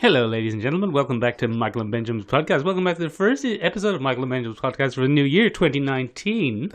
Hello, ladies and gentlemen. Welcome back to Michael and Benjamin's podcast. Welcome back to the first episode of Michael and Benjamin's podcast for the new year, 2019.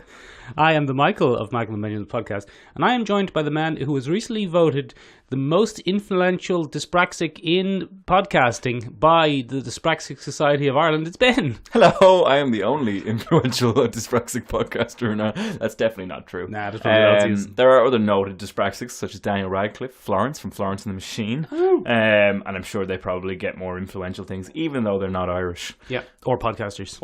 I am the Michael of Michael and Benjamin's podcast, and I am joined by the man who was recently voted the most influential dyspraxic in podcasting by the Dyspraxic Society of Ireland. It's Ben. Hello, I am the only influential dyspraxic podcaster now. That's definitely not true. Nah, that's probably else. There are other noted dyspraxics, such as Daniel Radcliffe, Florence from Florence and the Machine. Oh. And I'm sure they probably get more influential things, even though they're not Irish. Yeah, or podcasters.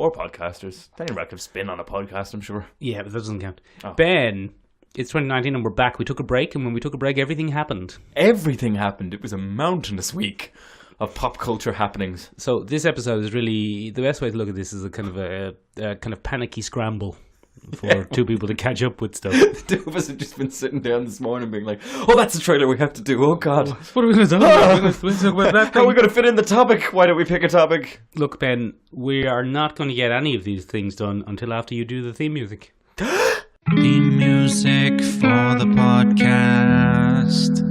Daniel Radcliffe's been on a podcast, I'm sure. Yeah, but that doesn't count. Oh. Ben, it's 2019 and we're back. We took a break, and when we took a break, everything happened. Everything happened. It was a mountainous week of pop culture happenings. So this episode is really, the best way to look at this is a kind of panicky scramble for two people to catch up with stuff. The two of us have just been sitting down this morning being like, oh, that's the trailer we have to do. Oh, God. What are we going to do? Let's talk about that thing. How are we going to fit in the topic? Why don't we pick a topic? Look, Ben, we are not going to get any of these things done until after you do the theme music. Theme music for the podcast.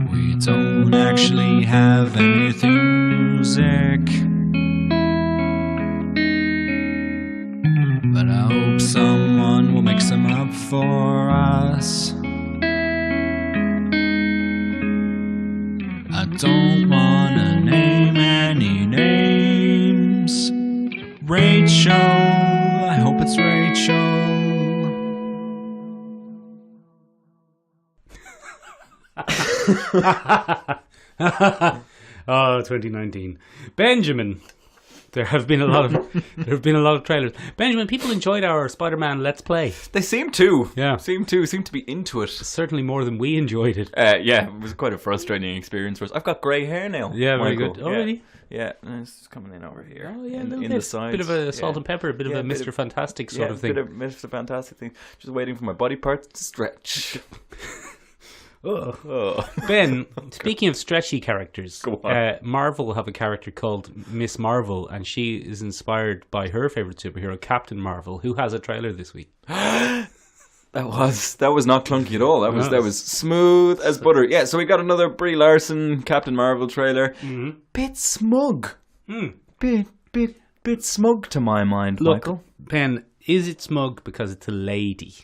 We don't actually have any theme music, but I hope someone will mix them up for us. I don't wanna name any names. Rachel, I hope it's Rachel. Oh, 2019. Benjamin, there have been a lot of trailers. Benjamin, people enjoyed our Spider-Man Let's Play. They seem to. Yeah. Seem to be into it. Certainly more than we enjoyed it. Yeah, it was quite a frustrating experience for us. I've got grey hair now. Yeah, very Michael. good. Oh, really? Yeah, it's coming in over here. Oh, yeah, in the sides. Bit of a salt and pepper, a bit of a Mr. Fantastic sort of thing. Yeah, a bit of Mr. Fantastic thing. Just waiting for my body parts to stretch. Oh. Ben, speaking of stretchy characters, Marvel have a character called Miss Marvel, and she is inspired by her favourite superhero, Captain Marvel, who has a trailer this week. That was not clunky at all. That was smooth as butter. Yeah, so we got another Brie Larson Captain Marvel trailer. Mm-hmm. Bit smug. Bit smug to my mind, Look, Michael. Ben, is it smug because it's a lady?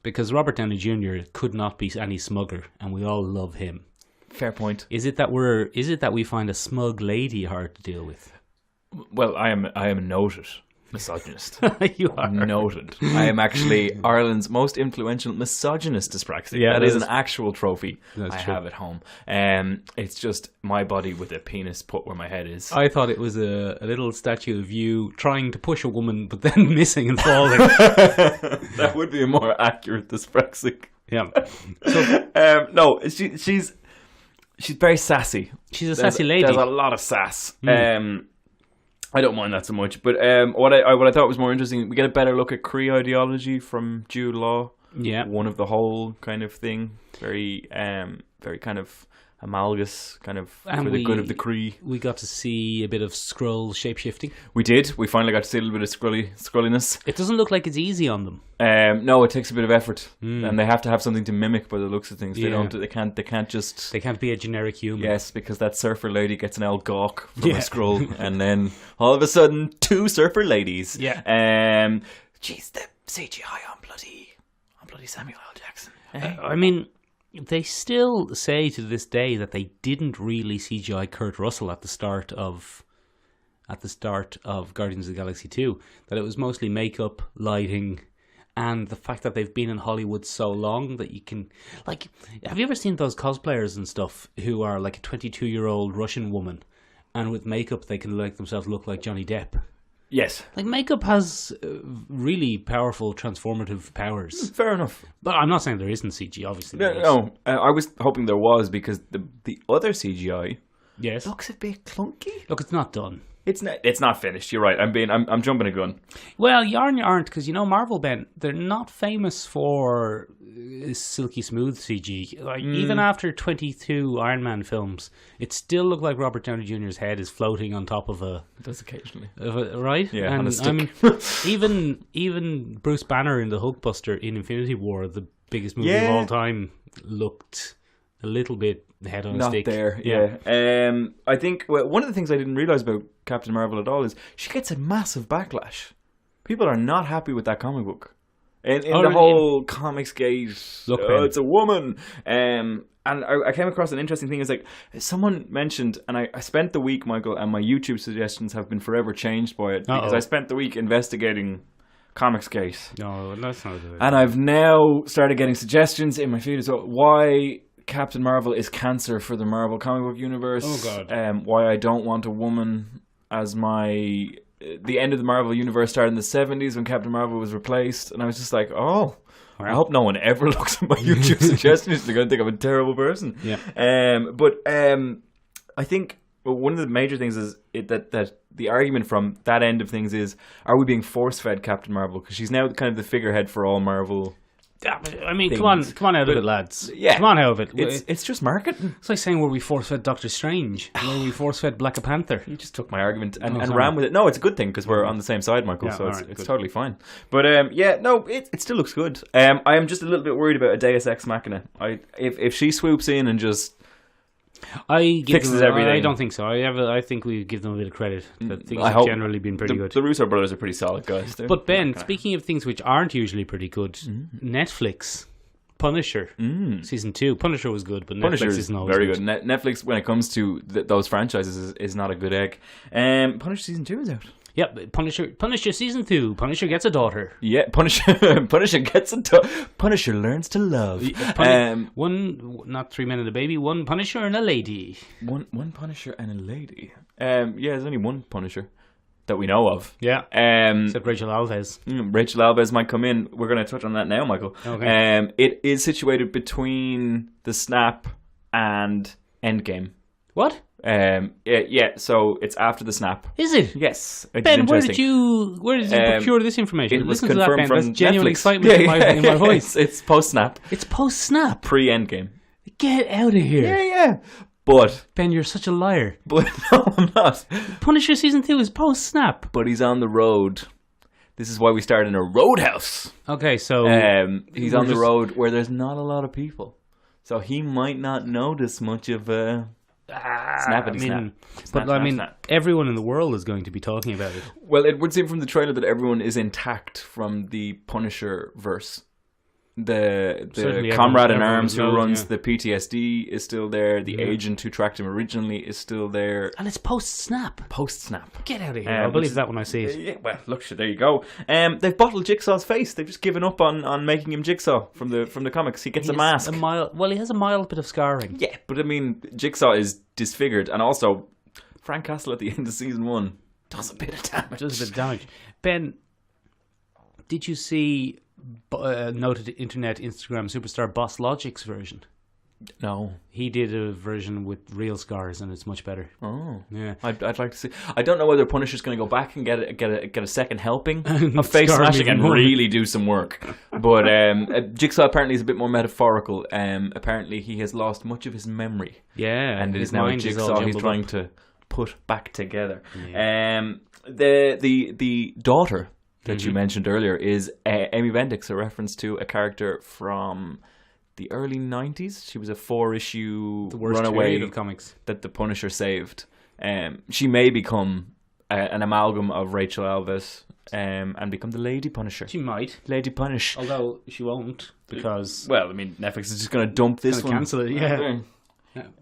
Because Robert Downey Jr. could not be any smugger, and we all love him. Fair point. Is it that we find a smug lady hard to deal with? Well, I am a noted misogynist. You are noted. I am actually Ireland's most influential misogynist dyspraxic. Yeah, that is an actual trophy I have at home. It's just my body with a penis put where my head is. I thought it was a little statue of you trying to push a woman, but then missing and falling. That would be a more accurate dyspraxic. Yeah. So, no, she's very sassy. She's a sassy lady. There's a lot of sass. I don't mind that so much, but what I thought was more interesting, we get a better look at Cree ideology from Jude Law. Yeah, one of the whole kind of thing, very kind of amalgamous, kind of for the good of the Cree. We got to see a bit of Skrull shapeshifting. We did. We finally got to see a little bit of Skrulliness. It doesn't look like it's easy on them. No, it takes a bit of effort, and they have to have something to mimic by the looks of things. They can't be a generic human. Yes, because that surfer lady gets an old gawk from a Skrull, and then all of a sudden, two surfer ladies. Yeah. Jeez, the CGI on bloody Samuel L. Jackson. I mean, they still say to this day that they didn't really CGI Kurt Russell at the start of Guardians of the Galaxy 2. That it was mostly makeup, lighting, and the fact that they've been in Hollywood so long that you can... Like, have you ever seen those cosplayers and stuff who are like a 22-year-old Russian woman, and with makeup they can make themselves look like Johnny Depp? Yes. Like, makeup has really powerful transformative powers. Fair enough. But I'm not saying there isn't CGI, obviously. No, I was hoping there was, because the other CGI looks a bit clunky. Look, it's not done. It's not finished. You're right. I'm jumping a gun. Well, you aren't, because Marvel, Ben, they're not famous for silky smooth CG. Like even after 22 Iron Man films, it still looked like Robert Downey Jr.'s head is floating on top of a. It does occasionally. Right? Yeah, on a stick. I mean, even Bruce Banner in the Hulkbuster in Infinity War, the biggest movie of all time, looked a little bit head on a not stick. there. Yeah. I think one of the things I didn't realize about Captain Marvel at all is she gets a massive backlash. People are not happy with that comic book. In the whole comics gate, it's a woman. And I came across an interesting thing. Is like someone mentioned, and I spent the week, Michael, and my YouTube suggestions have been forever changed by it because I spent the week investigating Comicsgate. No, that's not good. And I've now started getting suggestions in my feed as well. Why Captain Marvel is cancer for the Marvel comic book universe. Oh God. Why I don't want a woman as my... The end of the Marvel universe started in the 70s when Captain Marvel was replaced. And I was just like, I hope no one ever looks at my YouTube suggestions. They're going to think I'm a terrible person. Yeah. But I think one of the major things is that the argument from that end of things is, are we being force-fed Captain Marvel? Because she's now kind of the figurehead for all Marvel. I mean, things. come on out of it, lads. Yeah. Come on out of it. It's just marketing. It's like saying, were we force-fed Doctor Strange? Were we force-fed Black Panther? You just took my argument and ran with it. No, it's a good thing because we're on the same side, Michael, so it's totally fine. But it still looks good. I am just a little bit worried about a Deus Ex Machina. If she swoops in and just fixes everything. I don't think so. I think we give them a bit of credit. That things have generally been pretty good. The Russo brothers are pretty solid guys. But Ben, speaking of things which aren't usually pretty good, Netflix, Punisher, season 2. Punisher was good, but Punisher Netflix isn't always very good. Netflix, when it comes to those franchises, is not a good egg. Punisher season 2 is out. Yep, Punisher season 2. Punisher gets a daughter. Yeah, Punisher gets a daughter. Punisher learns to love. One, not 3 men and a baby. One Punisher and a lady. One Punisher and a lady. There's only one Punisher that we know of. Yeah. Except Rachel Alves. Rachel Alves might come in. We're going to touch on that now, Michael. Okay. It is situated between the Snap and Endgame. What? So it's after the Snap. Is it? Yes. Ben, where did you procure this information? It was Listen to that, Ben. from That's genuine Netflix. excitement in my voice. It's post-Snap. It's post-Snap. Pre-Endgame. Get out of here. Yeah. But Ben, you're such a liar. But no, I'm not. Punisher season 2 is post-Snap. But he's on the road. This is why we started in a roadhouse. Okay, so... he's on the road where there's not a lot of people. So he might not notice much of a... snap. Everyone in the world is going to be talking about it. Well, it would seem from the trailer that everyone is intact from the Punisher verse. The comrade in arms who runs the PTSD is still there. The agent who tracked him originally is still there. And it's post-Snap. Get out of here. I'll believe that when I see it. Yeah, well, look, there you go. They've bottled Jigsaw's face. They've just given up on making him Jigsaw from the comics. He gets a mask. He has a mild bit of scarring. Yeah, but I mean, Jigsaw is disfigured. And also, Frank Castle at the end of season 1 does a bit of damage. Ben, did you see... noted internet Instagram superstar Boss Logic's version? No. He did a version with real scars and it's much better. Oh. Yeah. I'd like to see. I don't know whether Punisher's going to go back and get a second helping of face smashing and really do some work. But Jigsaw apparently is a bit more metaphorical. Apparently he has lost much of his memory. Yeah. And it is now a Jigsaw he's trying to put back together. Yeah. The daughter that you mentioned earlier is Amy Bendix, a reference to a character from the early 90s. She was a 4-issue runaway of comics that the Punisher saved. She may become an amalgam of Rachel Alves and become the Lady Punisher. She might. Lady Punish. Although she won't because... Well, I mean, Netflix is just going to dump this one. Cancel it, yeah.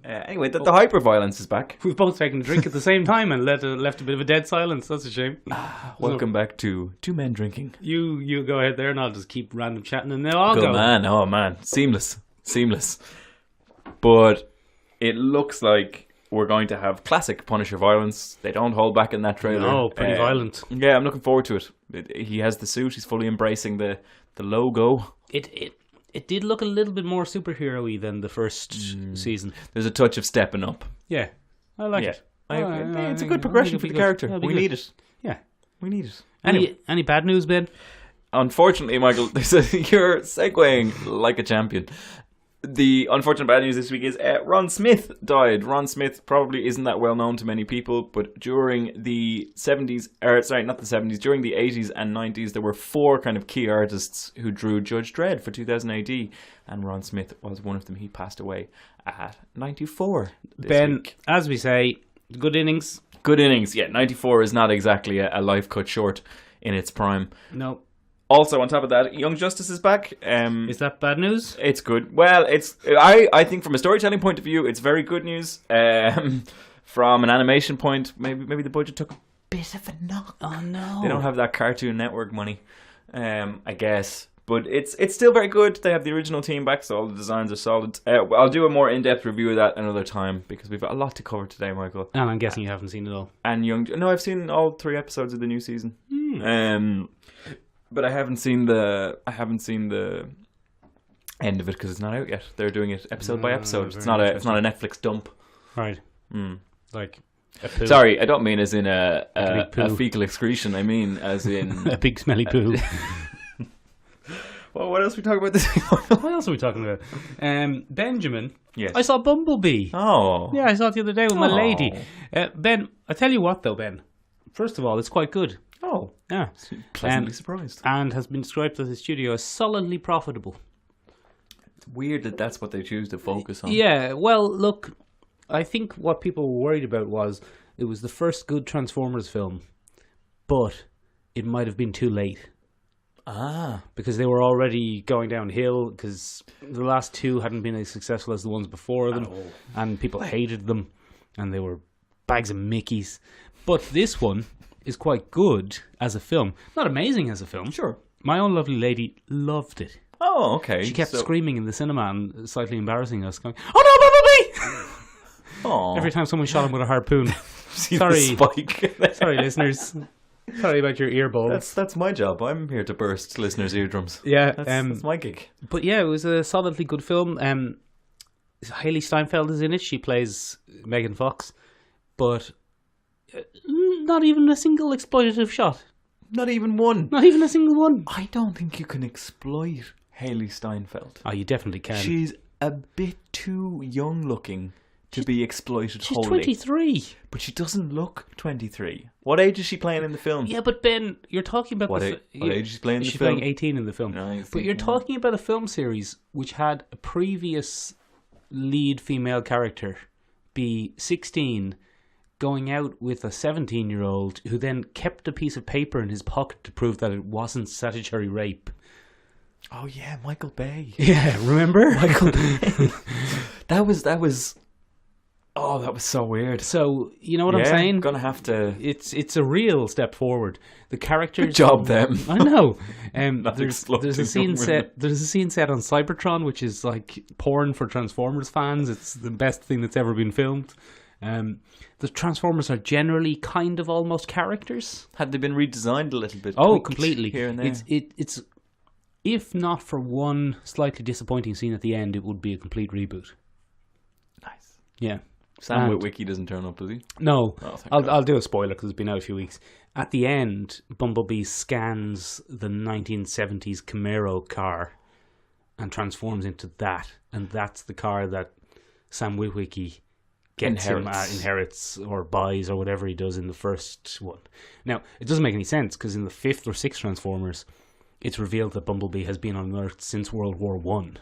Anyway, the hyper-violence is back. We've both taken a drink at the same time and left a bit of a dead silence. That's a shame. Welcome back to Two Men Drinking. You go ahead there and I'll just keep random chatting and now I'll go. Oh man, seamless. But it looks like we're going to have classic Punisher violence. They don't hold back in that trailer. No, pretty violent. Yeah, I'm looking forward to it. He has the suit. He's fully embracing the logo. It did look a little bit more superhero-y than the first season. There's a touch of stepping up. Yeah, I like it. It's a good progression for the character. We need it. Yeah. We need it. Any bad news, Ben? Unfortunately, Michael, you're segueing like a champion. The unfortunate bad news this week is Ron Smith died. Ron Smith probably isn't that well known to many people, but during the 70s, during the 80s and 90s, there were 4 kind of key artists who drew Judge Dredd for 2000 AD, and Ron Smith was one of them. He passed away at 94 this Ben, week. as we say, good innings. Good innings. Yeah, 94 is not exactly a life cut short in its prime. No. Also, on top of that, Young Justice is back. Is that bad news? It's good. Well, I think from a storytelling point of view, it's very good news. From an animation point, maybe the budget took a bit of a knock. Oh, no. They don't have that Cartoon Network money, I guess. But it's still very good. They have the original team back, so all the designs are solid. I'll do a more in-depth review of that another time, because we've got a lot to cover today, Michael. And I'm guessing you haven't seen it all. And No, I've seen all 3 episodes of the new season. But I haven't seen the end of it because it's not out yet. They're doing it episode by episode. It's not a Netflix dump. Right. Like a poo. Sorry, I don't mean as in a fecal excretion. I mean as in a big smelly poo. Well, what else are we talking about this week? What else are we talking about? Benjamin. Yes. I saw Bumblebee. Oh. Yeah, I saw it the other day with my lady. Ben, I tell you what though, Ben. First of all, it's quite good. Oh. Yeah. Pleasantly surprised. And has been described as a studio as solidly profitable. It's weird that that's what they choose to focus on. Yeah, well, look, I think what people were worried about was it was the first good Transformers film, but it might have been too late. Because they were already going downhill, because the last 2 hadn't been as successful as the ones before them, and people hated them, and they were bags of Mickeys. But this one is quite good as a film. Not amazing as a film. Sure. My own lovely lady loved it. Oh, okay. She kept screaming in the cinema and slightly embarrassing us, going, "Oh no, Bumblebee!" Oh. Every time someone shot him with a harpoon. Sorry. Spike. Sorry, listeners. Sorry about your ear bulbs. That's my job. I'm here to burst listeners' eardrums. Yeah, that's my gig. But yeah, it was a solidly good film. Hayley Steinfeld is in it. She plays Megan Fox, but not even a single exploitative shot. Not even one. Not even a single one. I don't think you can exploit Hayley Steinfeld. Oh, you definitely can. She's a bit too young looking to be exploited She's wholly. 23. But she doesn't look 23. What age is she playing in the film? Yeah, but Ben, you're talking about what age is she playing in the film? She's playing 18 in the film. Nice. But you're talking about a film series which had a previous lead female character be 16, going out with a 17-year-old who then kept a piece of paper in his pocket to prove that it wasn't statutory rape. Oh yeah, Michael Bay. Yeah, remember? Michael Bay. That was Oh, that was so weird. So, you know what I'm saying? I'm gonna have to. It's a real step forward. The characters. Good job, them. I know. There's a scene set on Cybertron, which is like porn for Transformers fans. It's the best thing that's ever been filmed. The Transformers are generally kind of almost characters. Had they been redesigned a little bit? Oh, completely. Here and there. It's if not for one slightly disappointing scene at the end, it would be a complete reboot. Nice. Yeah. Sam Witwicky doesn't turn up, does he? No. Oh, I'll do a spoiler because it's been out a few weeks. At the end, Bumblebee scans the 1970s Camaro car and transforms into that. And that's the car that Sam Witwicky inherits or buys or whatever he does in the first one. Now, it doesn't make any sense because in the 5th or 6th Transformers, it's revealed that Bumblebee has been on Earth since World War One.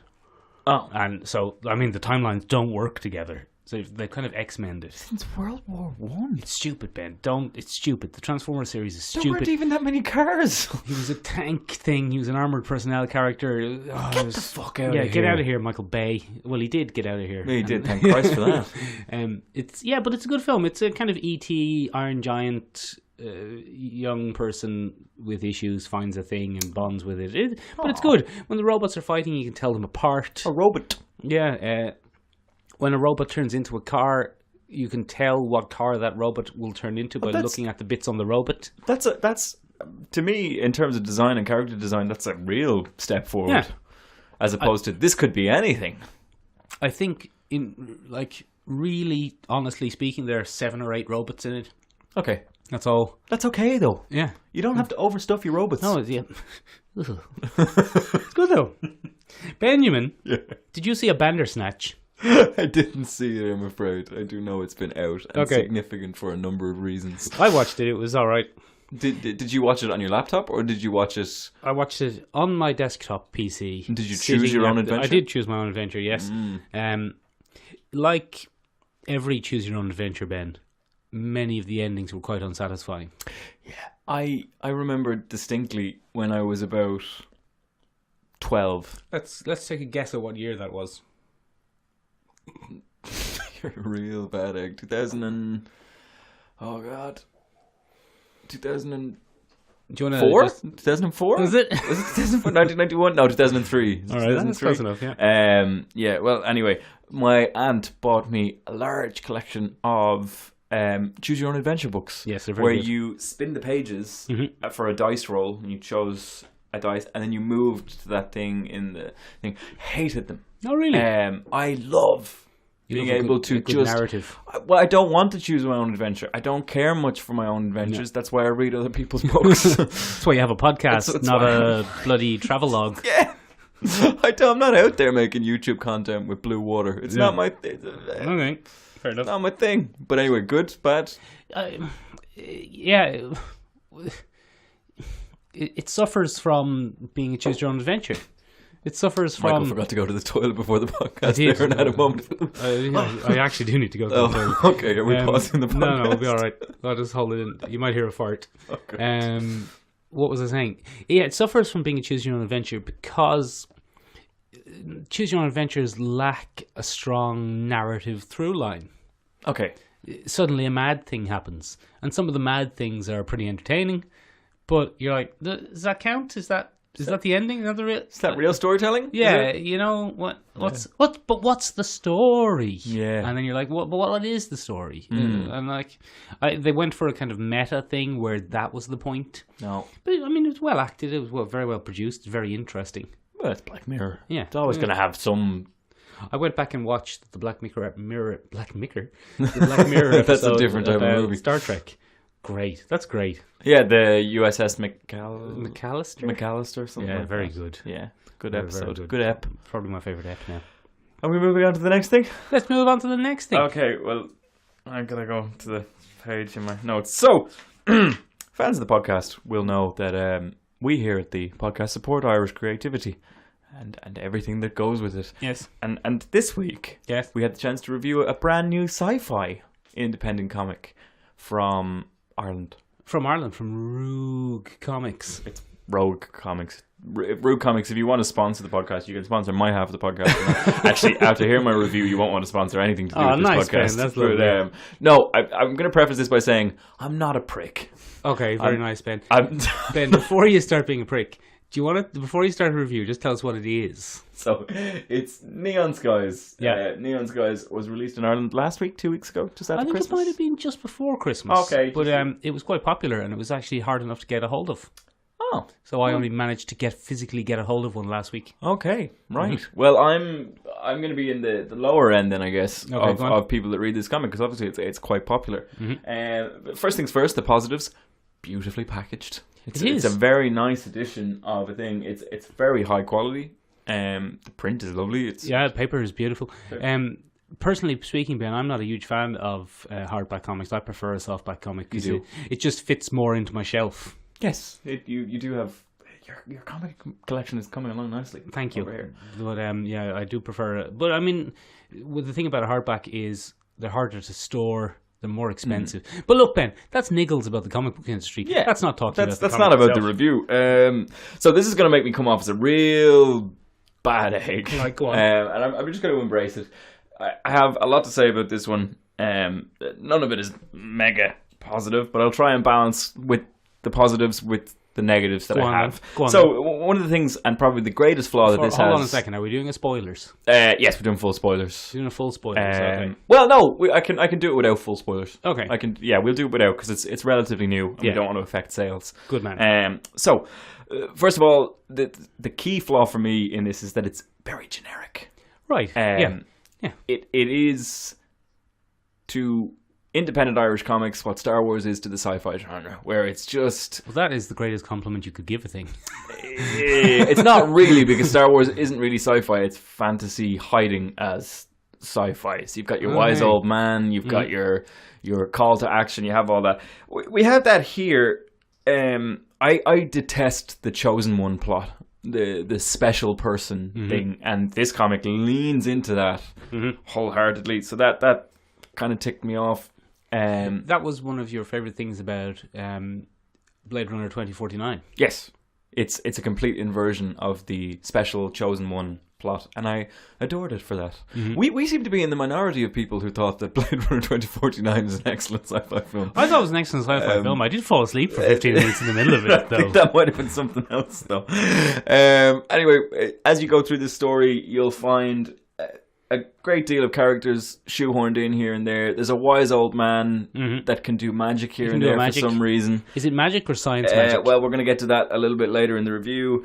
Oh. And so, I mean, the timelines don't work together. So they've kind of X-mened it. Since World War One. It's stupid, Ben. It's stupid. The Transformers series is stupid. There weren't even that many cars. He was a tank thing. He was an armoured personnel character. Get the fuck out of here. Yeah, get out of here, Michael Bay. Well, he did get out of here. Yeah, he did. Thank Christ for that. But it's a good film. It's a kind of E.T. Iron Giant young person with issues finds a thing and bonds with it. But it's good. When the robots are fighting, you can tell them apart. A robot. Yeah, when a robot turns into a car, you can tell what car that robot will turn into by looking at the bits on the robot. That's to me, in terms of design and character design, that's a real step forward. Yeah. As opposed to this could be anything. I think really honestly speaking, there are 7 or 8 robots in it. Okay. That's all. That's okay though. Yeah. You don't have to overstuff your robots. No, yeah. It's good though. Benjamin, did you see a Bandersnatch? I didn't see it, I'm afraid. I do know it's been out and significant for a number of reasons. I watched it. It was all right. Did you watch it on your laptop or did you watch it? I watched it on my desktop PC. Did you choose your own adventure? I did choose my own adventure. Yes. like every Choose Your Own Adventure, Ben, many of the endings were quite unsatisfying. I remember distinctly when I was about 12. Let's take a guess at what year that was. You're a real bad egg. 2000 and... Oh, God. 2004? Do you want to 2004? Was it? Was it 2004? 1991? No, 2003. All right, that's close enough, Yeah, well, anyway, my aunt bought me a large collection of Choose Your Own Adventure books. Yes, they're very where good. you spin the pages for a dice roll, and you chose a dice, and then you moved to that thing in the thing. Hated them. Oh, really? I love being able to good just narrative. Well, I don't want to choose my own adventure. I don't care much for my own adventures. That's why I read other people's books. That's why you have a podcast, That's not why. a bloody travelogue. Yeah. I'm not out there making YouTube content with blue water. It's not my Okay, fair enough. not my thing. But anyway, good, bad. Yeah, it suffers from being a Choose Your Own Adventure. It suffers from... Michael forgot to go to the toilet before the podcast. I did. There and had a moment. I actually do need to go to the toilet. Okay, are we pausing the podcast? No, we'll be all right. I'll just hold it in. You might hear a fart. Okay. What was I saying? Yeah, it suffers from being a Choose Your Own Adventure because Choose Your Own Adventures lack a strong narrative through line. Okay. Suddenly a mad thing happens. And some of the mad things are pretty entertaining. But you're like, does that count? Is that the ending? Is that the real? Is that real storytelling? Yeah, you know what's the story? Yeah. And then you're like, what is the story? And like, they went for a kind of meta thing where that was the point. No. But I mean, it was well acted. It was very well produced. Very interesting. Well, it's Black Mirror. Yeah, It's always going to have some... I went back and watched the Black Mirror. The Black Mirror episode. That's a different type of about movie. Star Trek. Great. That's great. Yeah, the USS McAllister. something Yeah, like very that. good. Yeah, good Very, episode. very Good ep. Probably my favorite ep now. Are we moving on to the next thing? Let's move on to the next thing. Okay, well, I'm going to go to the page in my notes. So, fans of the podcast will know that we here at the podcast support Irish creativity and everything that goes with it. Yes. And this week, Yes. we had the chance to review a brand new sci-fi independent comic from Ireland. From Ireland, from Rogue Comics. It's Rogue Comics. Rogue Comics, if you want to sponsor the podcast, you can sponsor my half of the podcast. Actually, after hearing my review, you won't want to sponsor anything to do with this nice, podcast. Ben. That's But, lovely. no, I'm going to preface this by saying I'm not a prick. Okay, very nice, Ben. I'm Ben, before you start being a prick, do you want to, before you start a review, just tell us what it is. So, it's Neon Skies. Yeah. Neon Skies was released in Ireland last week, 2 weeks ago, just after I think Christmas. it might have been just before Christmas. Okay. But it was quite popular and it was actually hard enough to get a hold of. Oh. So I only managed to physically get a hold of one last week. Okay, right. Well, I'm going to be in the lower end then, I guess, Okay, of people that read this comic, because obviously it's quite popular. First things first, the positives, beautifully packaged. It's a very nice edition of a thing. It's very high quality. The print is lovely. Yeah, the paper is beautiful. Personally speaking, Ben, I'm not a huge fan of hardback comics. I prefer a softback comic because it just fits more into my shelf. Yes, you do have your comic collection is coming along nicely. Thank you. Over here. But yeah, I do prefer it. But I mean, the thing about a hardback is they're harder to store. They're more expensive. But look, Ben, that's niggles about the comic book industry. Yeah, that's not talking about the that's comic not about itself. the review. So this is going to make me come off as a real bad egg. Right, go on. And I'm just going to embrace it. I have a lot to say about this one. None of it is mega positive, but I'll try and balance with the positives with the negatives that I have. Go on, so one of the things, and probably the greatest flaw that this has... Hold on a second. Are we doing a spoilers? Yes, we're doing full spoilers. We're doing a full spoilers. Okay. Well, no, I can do it without full spoilers. Okay. We'll do it without, because it's relatively new, and we don't want to affect sales. Good man. So, first of all, the key flaw for me in this is that it's very generic. Right. Yeah. It is to independent Irish comics what Star Wars is to the sci-fi genre, where it's just... Well, that is the greatest compliment you could give a thing. It's not really, because Star Wars isn't really sci-fi, it's fantasy hiding as sci-fi. So you've got your wise old man, you've got your call to action, you have all that. We have that here. I detest the Chosen One plot. the special person thing, and this comic leans into that wholeheartedly. So that kind of ticked me off. That was one of your favorite things about Blade Runner 2049. Yes, it's a complete inversion of the special chosen one plot, and I adored it for that. We seem to be in the minority of people who thought that Blade Runner 2049 is an excellent sci-fi film. I thought it was an excellent sci-fi film. I did fall asleep for 15 minutes in the middle of it, though. I think that might have been something else, though. Anyway, as you go through the story, you'll find a great deal of characters shoehorned in here and there. There's a wise old man that can do magic here and there for some reason. Is it magic or science magic? Well, we're going to get to that a little bit later in the review.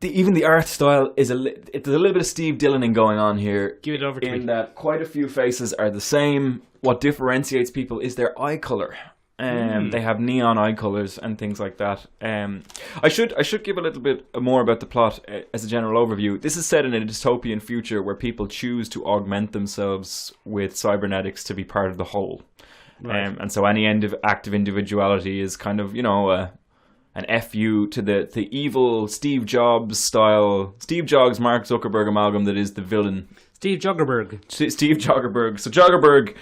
Even the art style is there's a little bit of Steve Dillaning going on here. Give it over to me. In that quite a few faces are the same. What differentiates people is their eye color. They have neon eye colors and things like that. I should give a little bit more about the plot as a general overview. This is set in a dystopian future where people choose to augment themselves with cybernetics to be part of the whole. Right. And so any active individuality is kind of, an FU to the evil Steve Jobs style, Steve Jobs, Mark Zuckerberg amalgam that is the villain. Steve Joggerberg. Steve Joggerberg. So Joggerberg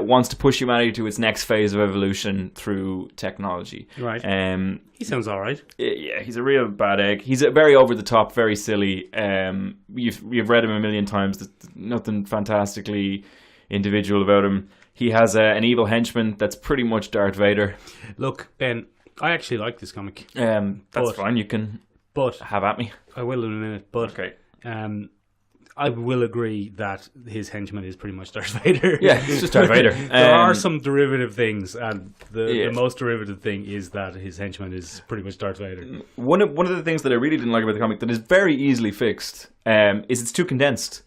wants to push humanity to its next phase of evolution through technology. Right. He sounds all right. Yeah, he's a real bad egg. He's very over the top, very silly. You've read him a million times. There's nothing fantastically individual about him. He has an evil henchman that's pretty much Darth Vader. Look, Ben, I actually like this comic. That's fine. You can have at me. I will in a minute. But okay. I will agree that his henchman is pretty much Darth Vader. Yeah, it's just Darth Vader. There are some derivative things, and the most derivative thing is that his henchman is pretty much Darth Vader. One of the things that I really didn't like about the comic that is very easily fixed is it's too condensed.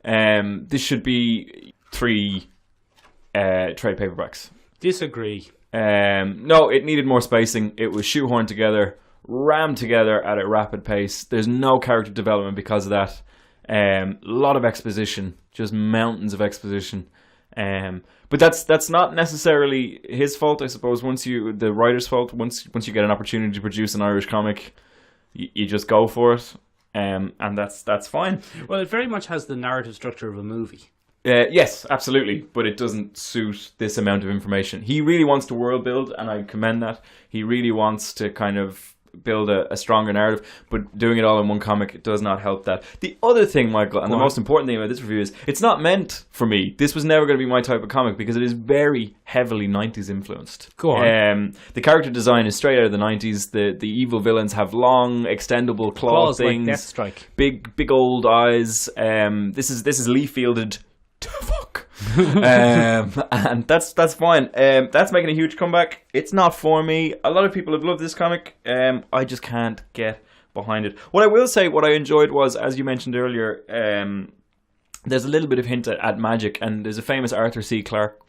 This should be 3 trade paperbacks. Disagree. No, it needed more spacing. It was shoehorned together, rammed together at a rapid pace. There's no character development because of that. A lot of exposition, just mountains of exposition. But that's not necessarily his fault, I suppose. The writer's fault. Once you get an opportunity to produce an Irish comic, you just go for it, and that's fine. Well, it very much has the narrative structure of a movie. Yes, absolutely, but it doesn't suit this amount of information. He really wants to world build, and I commend that. He really wants to kind of build a stronger narrative, but doing it all in one comic does not help that. The other thing, Michael, and the most important thing about this review is it's not meant for me. This was never going to be my type of comic because it is very heavily 90s influenced. Go on. The character design is straight out of the 90s. The evil villains have long, extendable claws things. Like Deathstrike. Big old eyes. This is leaf-fielded. Fuck. And that's fine. That's making a huge comeback. It's not for me. A lot of people have loved this comic. I just can't get behind it. What I will say, what I enjoyed was, as you mentioned earlier, there's a little bit of hint at magic, and there's a famous Arthur C. Clarke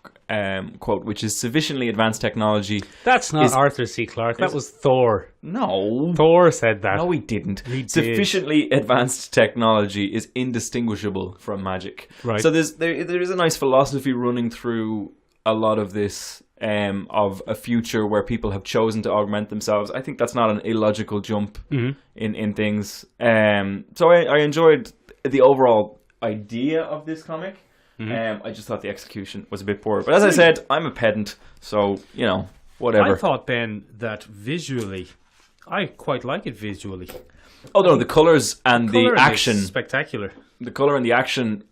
quote, which is sufficiently advanced technology. That's not Arthur C. Clarke. That was Thor. No. Thor said that. No, he didn't. He did. Sufficiently advanced technology is indistinguishable from magic. Right. So there is a nice philosophy running through a lot of this of a future where people have chosen to augment themselves. I think that's not an illogical jump in things. So I enjoyed the overall idea of this comic. I just thought the execution was a bit poor. But as I said, I'm a pedant, so, whatever. I thought, Ben, that visually, I quite like it visually. Oh, no, the colours and the action. Is spectacular. The colour and the action,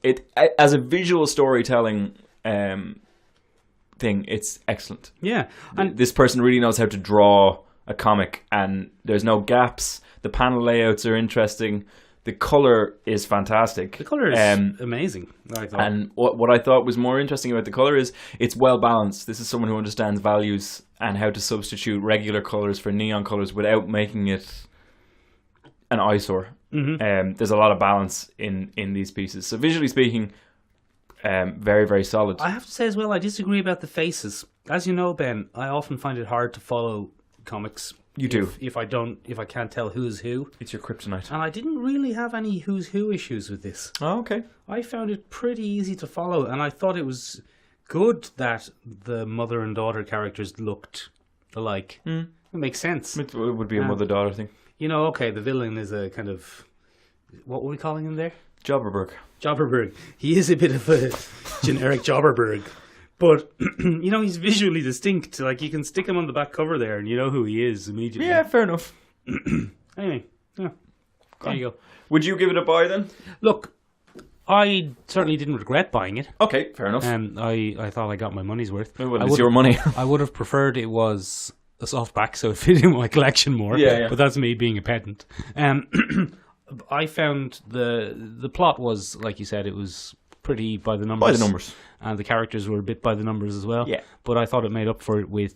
as a visual storytelling thing, it's excellent. Yeah. And this person really knows how to draw a comic, and there's no gaps. The panel layouts are interesting. The colour is fantastic. The colour is amazing. And what I thought was more interesting about the colour is it's well balanced. This is someone who understands values and how to substitute regular colours for neon colours without making it an eyesore. There's a lot of balance in these pieces. So visually speaking, very, very solid. I have to say as well, I disagree about the faces. As you know, Ben, I often find it hard to follow comics. You do. If I can't tell who's who. It's your kryptonite. And I didn't really have any who's who issues with this. Oh, okay. I found it pretty easy to follow, and I thought it was good that the mother and daughter characters looked alike. It makes sense. It would be a mother-daughter thing. okay, the villain is a kind of, what were we calling him there? Jobberberg. Jobberberg. He is a bit of a generic Jobberberg. But, he's visually distinct. Like, you can stick him on the back cover there and you know who he is immediately. Yeah, fair enough. Anyway, yeah. There you go. Would you give it a buy then? Look, I certainly didn't regret buying it. Okay, fair enough. I thought I got my money's worth. Well, it's your money. I would have preferred it was a softback, so it fit in my collection more. Yeah. But that's me being a pedant. I found the plot was, like you said, it was pretty by the numbers. By the numbers. And the characters were a bit by the numbers as well. Yeah. But I thought it made up for it with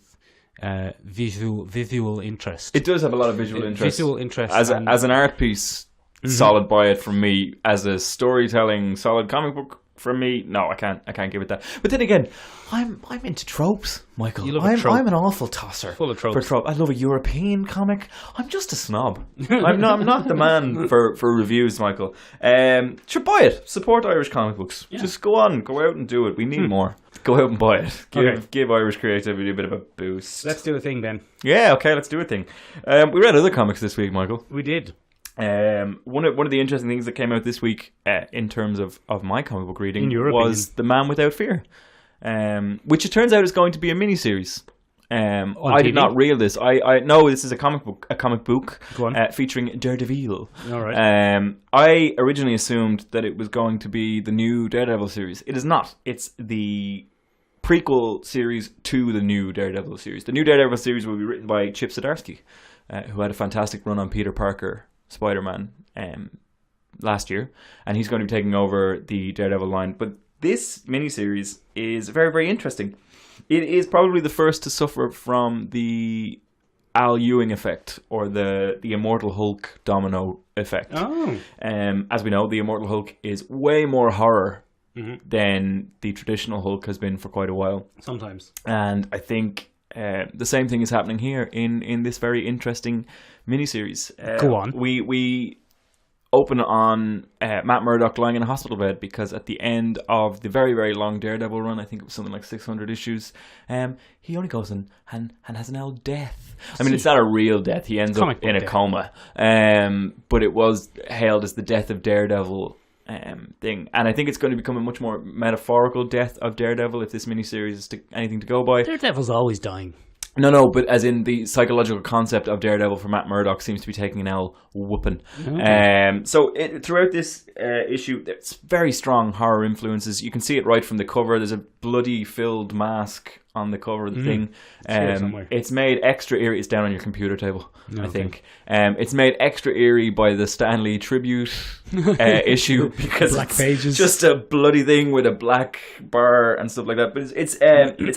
visual interest. It does have a lot of visual interest. Visual interest. As an art piece, solid buy it from me. As a storytelling, solid comic book from me, no, I can't give it that. But then again, I'm into tropes, Michael. You love a trope. I'm an awful tosser. Full of tropes. For trope. I love a European comic. I'm just a snob. I'm not the man for reviews, Michael. Should buy it. Support Irish comic books. Yeah. Just go out and do it. We need more. Go out and buy it. Give Irish creativity a bit of a boost. Let's do a thing then. Yeah, okay, let's do a thing. We read other comics this week, Michael. We did. One of the interesting things that came out this week in terms of my comic book reading was opinion. The Man Without Fear, which it turns out is going to be a miniseries. I did not read this. I know this is a comic book featuring Daredevil. All right. I originally assumed that it was going to be the new Daredevil series. It is not. It's the prequel series to the new Daredevil series. The new Daredevil series will be written by Chip Zdarsky, who had a fantastic run on Peter Parker Spider-Man last year, and he's going to be taking over the Daredevil line. But this miniseries is very, very interesting. It is probably the first to suffer from the Al Ewing effect, or the Immortal Hulk domino effect. Oh. As we know, the Immortal Hulk is way more horror than the traditional Hulk has been for quite a while. Sometimes. And I think the same thing is happening here in this very interesting miniseries. Go on. We open on Matt Murdock lying in a hospital bed because at the end of the very, very long Daredevil run, I think it was something like 600 issues, he only goes and has an old death. I mean, it's not a real death. He ends up in a coma. But it was hailed as the death of Daredevil thing. And I think it's going to become a much more metaphorical death of Daredevil if this miniseries is anything to go by. Daredevil's always dying. No, but as in the psychological concept of Daredevil for Matt Murdock seems to be taking an L whooping. Okay. So throughout this issue, there's very strong horror influences. You can see it right from the cover. There's a bloody filled mask on the cover of the thing. It's made extra eerie. It's down on your computer table, I think. It's made extra eerie by the Stan Lee tribute issue because black pages. Just a bloody thing with a black bar and stuff like that. But it's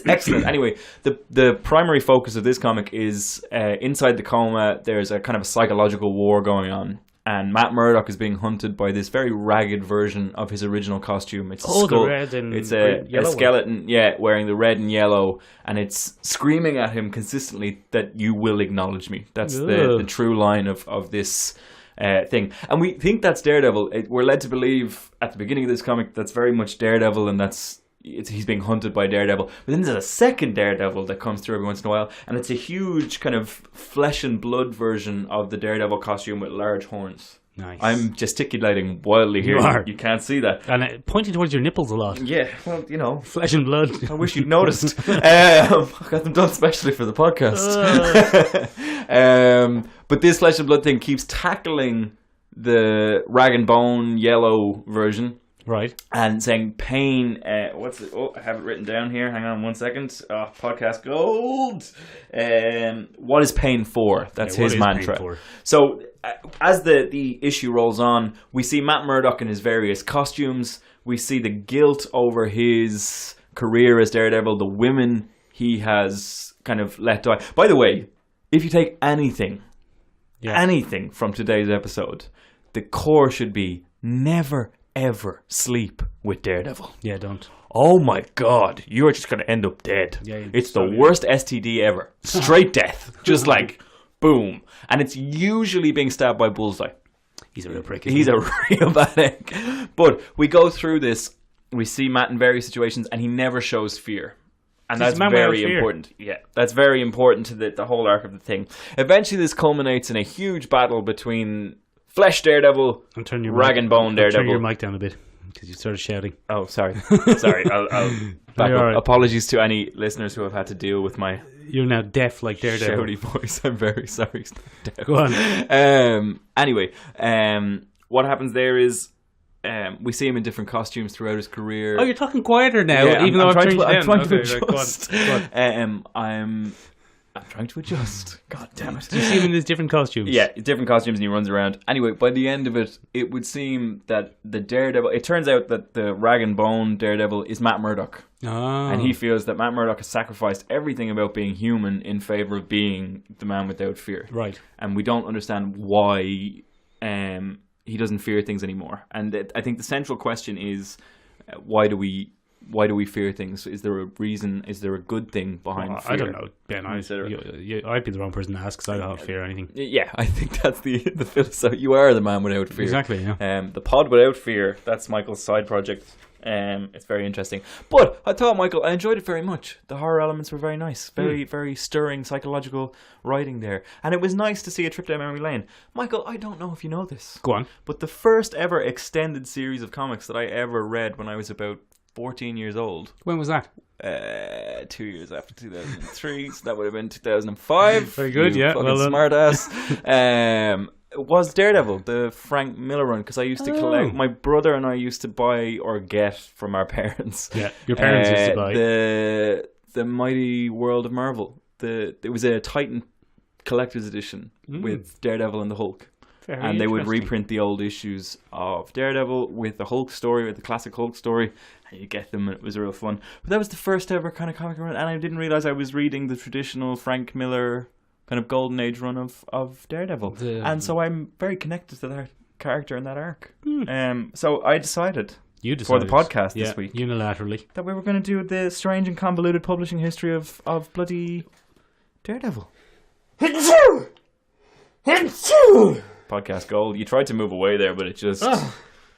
excellent. Anyway, the primary focus of this comic is inside the coma. There's a kind of a psychological war going on. And Matt Murdock is being hunted by this very ragged version of his original costume. It's a skull. The red and it's a skeleton, wearing the red and yellow, and it's screaming at him consistently that you will acknowledge me. That's the true line of this thing. And we think that's Daredevil. We're led to believe at the beginning of this comic that's very much Daredevil, and he's being hunted by Daredevil. But then there's a second Daredevil that comes through every once in a while, and it's a huge kind of flesh and blood version of the Daredevil costume with large horns. Nice. I'm gesticulating wildly here. You can't see that. And pointing towards your nipples a lot. Yeah, well, flesh and blood. I wish you'd noticed. I got them done specially for the podcast. But this flesh and blood thing keeps tackling the rag and bone yellow version. Right. And saying pain, what's it? Oh, I have it written down here. Hang on 1 second. Podcast gold. What is pain for? That's his mantra. So as the issue rolls on, we see Matt Murdock in his various costumes. We see the guilt over his career as Daredevil, the women he has kind of let die. By the way, if you take anything from today's episode, the core should be never ever sleep with Daredevil. Yeah, don't. Oh my God, you are just going to end up dead. Yeah, it's the worst STD ever. Straight death. Just like, boom. And it's usually being stabbed by Bullseye. He's a real prick. He's a real bad egg. But we go through this, we see Matt in various situations, and he never shows fear. And that's very important. Yeah, that's very important to the whole arc of the thing. Eventually, this culminates in a huge battle between Flesh Daredevil and Rag and Bone Daredevil. Turn your mic down a bit because you started shouting. Oh, sorry. Sorry. I'll back up. Right. Apologies to any listeners who have had to deal with my... You're now deaf like Daredevil. Shouty voice. I'm very sorry. Go on. Anyway, what happens there is we see him in different costumes throughout his career. Oh, you're talking quieter now, even though I'm trying to adjust. I'm trying to adjust. God damn it. Do you see him in these different costumes? Yeah, different costumes, and he runs around. Anyway, by the end of it, it would seem that the Daredevil... It turns out that the Rag and Bone Daredevil is Matt Murdock. Oh. And he feels that Matt Murdock has sacrificed everything about being human in favour of being the man without fear. Right. And we don't understand why he doesn't fear things anymore. And I think the central question is, why do we fear things? Is there a reason? Is there a good thing behind fear? I don't know, Ben. I'd be the wrong person to ask because I don't fear anything. Yeah, I think that's the philosophy. You are the man without fear. Exactly, yeah. The pod without fear, that's Michael's side project. It's very interesting. But I thought, Michael, I enjoyed it very much. The horror elements were very nice. Very, very stirring psychological writing there. And it was nice to see a trip down memory lane. Michael, I don't know if you know this. Go on. But the first ever extended series of comics that I ever read when I was about 14 years old. When was that? 2 years after 2003, so that would have been 2005. Very good, yeah. Fucking smart ass. Was Daredevil, the Frank Miller run, because I used to collect. My brother and I used to buy or get from our parents. Yeah, your parents used to buy the Mighty World of Marvel. It was a Titan collector's edition with Daredevil and the Hulk. And they would reprint the old issues of Daredevil with the Hulk story, with the classic Hulk story, and you get them, and it was real fun. But that was the first ever kind of comic run, and I didn't realise I was reading the traditional Frank Miller kind of golden age run of Daredevil. And so I'm very connected to that character and that arc. So I decided for the podcast this week, unilaterally, that we were going to do the strange and convoluted publishing history of bloody Daredevil. Podcast gold. You tried to move away there, but it just...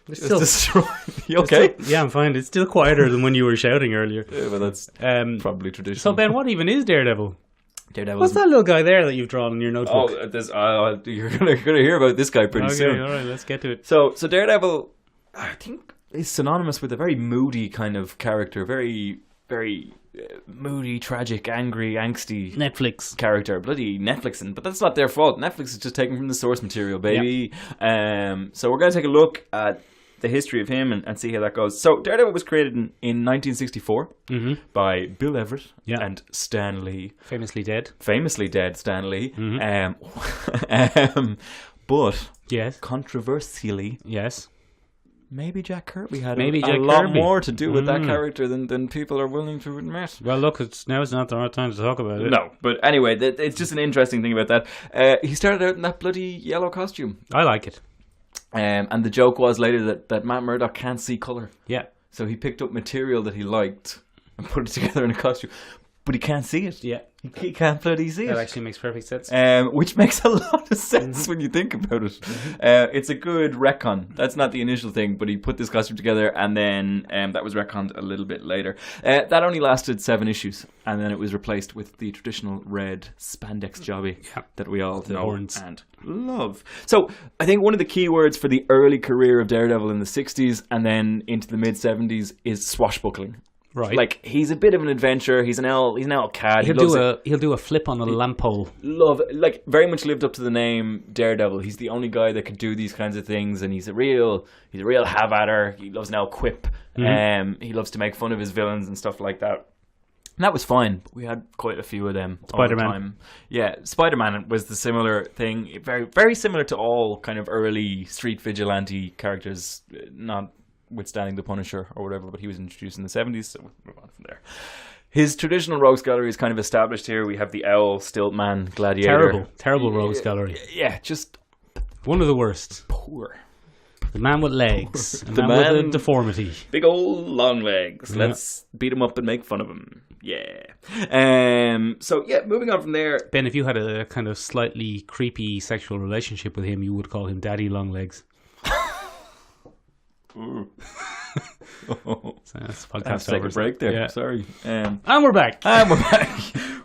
It's still destroyed. You okay? Yeah, I'm fine. It's still quieter than when you were shouting earlier. Yeah, but that's probably traditional. So Ben, what even is Daredevil? Daredevil. What's that little guy there that you've drawn in your notebook? You're gonna hear about this guy pretty soon. All right, let's get to it. So Daredevil, I think, is synonymous with a very moody kind of character, very, very moody, tragic, angry, angsty Netflix character. Bloody Netflixing, but that's not their fault. Netflix is just taken from the source material, baby. Yep. So we're gonna take a look at the history of him and see how that goes. So Daredevil was created in 1964 by Bill Everett and Stan Lee. Famously dead Stan Lee. But controversially, maybe Jack Kirby had a lot more to do with that character than people are willing to admit. Well, look, now's not the right time to talk about it. No, but anyway, it's just an interesting thing about that. He started out in that bloody yellow costume. I like it. And the joke was later that Matt Murdock can't see colour. Yeah. So he picked up material that he liked and put it together in a costume. But he can't see it. Yeah. He can't bloody see it. That actually makes perfect sense. Which makes a lot of sense when you think about it. It's a good retcon. That's not the initial thing, but he put this costume together and then that was retconned a little bit later. That only lasted 7 issues, and then it was replaced with the traditional red spandex jobby that we all know and love. So I think one of the key words for the early career of Daredevil in the 60s and then into the mid-70s is swashbuckling. Right, like he's a bit of an adventurer. He's an owl cad. He'll do a flip on a lamp pole. Very much lived up to the name Daredevil. He's the only guy that could do these kinds of things, and he's a real have-atter. He loves an owl quip. He loves to make fun of his villains and stuff like that. And that was fine. We had quite a few of them. Spider-Man. All the time. Yeah, Spider-Man was the similar thing. Very, very similar to all kind of early street vigilante characters. Not withstanding the Punisher or whatever, but he was introduced in the 70s, so we'll move on from there. His traditional rogues gallery is kind of established here. We have the Owl, Stiltman, Gladiator. Terrible rogues gallery. Yeah, just one of the worst. Poor. The man with legs. The man with a deformity. Big old long legs. Let's beat him up and make fun of him. Yeah. Moving on from there. Ben, if you had a kind of slightly creepy sexual relationship with him, you would call him Daddy Long Legs. Oh. So that's I have podcast to take over. a break there. Yeah. Sorry. And we're back. And we're back.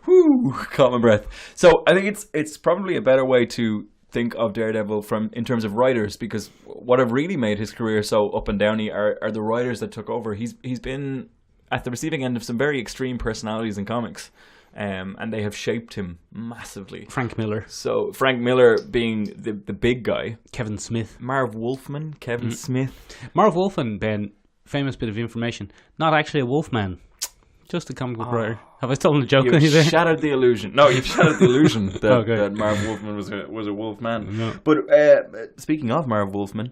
Woo, caught my breath. So I think it's probably a better way to think of Daredevil in terms of writers, because what have really made his career so up and downy are the writers that took over. He's been at the receiving end of some very extreme personalities in comics, and they have shaped him massively. Frank Miller. So Frank Miller being the big guy. Kevin Smith. Marv Wolfman, Kevin Smith. Marv Wolfman, Ben, famous bit of information, not actually a wolfman. Just a comic book writer. Have I stolen the joke? You've shattered the illusion. No, you've shattered the illusion that, Okay. that Marv Wolfman was a wolf man. No. But speaking of Marv Wolfman,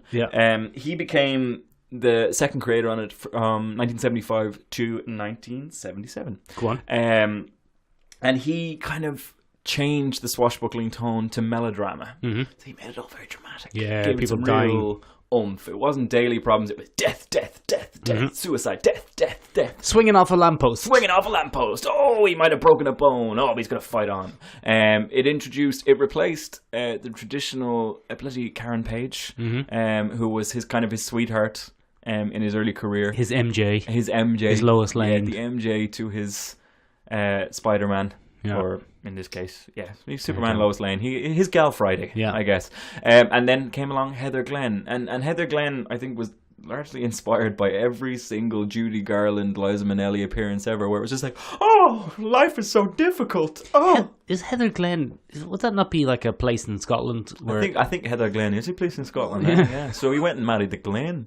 he became the second creator on it from 1975 to 1977. Go on. And he kind of changed the swashbuckling tone to melodrama. Mm-hmm. So he made it all very dramatic. Yeah, Gave it people some dying. real oomph. It wasn't daily problems. It was death, death, death, death, suicide, death, death, death. Swinging off a lamppost. Swinging off a lamppost. Oh, he might have broken a bone. Oh, but he's going to fight on. It replaced the traditional bloody Karen Page, who was his sweetheart in his early career. His MJ. His Lois Lane. Yeah, the MJ to his Spider-Man. Yeah. Or in this case, he's Superman, Lois Lane. His gal Friday, I guess. And then came along Heather Glenn. And Heather Glenn, I think, was largely inspired by every single Judy Garland, Liza Minnelli appearance ever, where it was just like, oh, life is so difficult. Oh, Is Heather Glen? Would that not be like a place in Scotland? Where I think Heather Glenn is a place in Scotland. Yeah. So he went and married the Glen.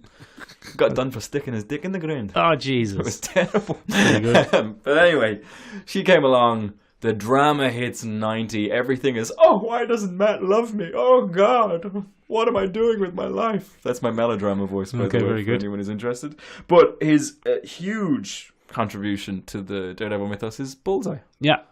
Got done for sticking his dick in the ground. Oh, It Jesus. was terrible. Very good. But anyway, she came along. The drama hits 90. Everything is, oh, why doesn't Matt love me? Oh, God. What am I doing with my life? That's my melodrama voice, by the way, very for good. anyone who's interested. But his huge contribution to the Daredevil mythos is Bullseye. Yeah.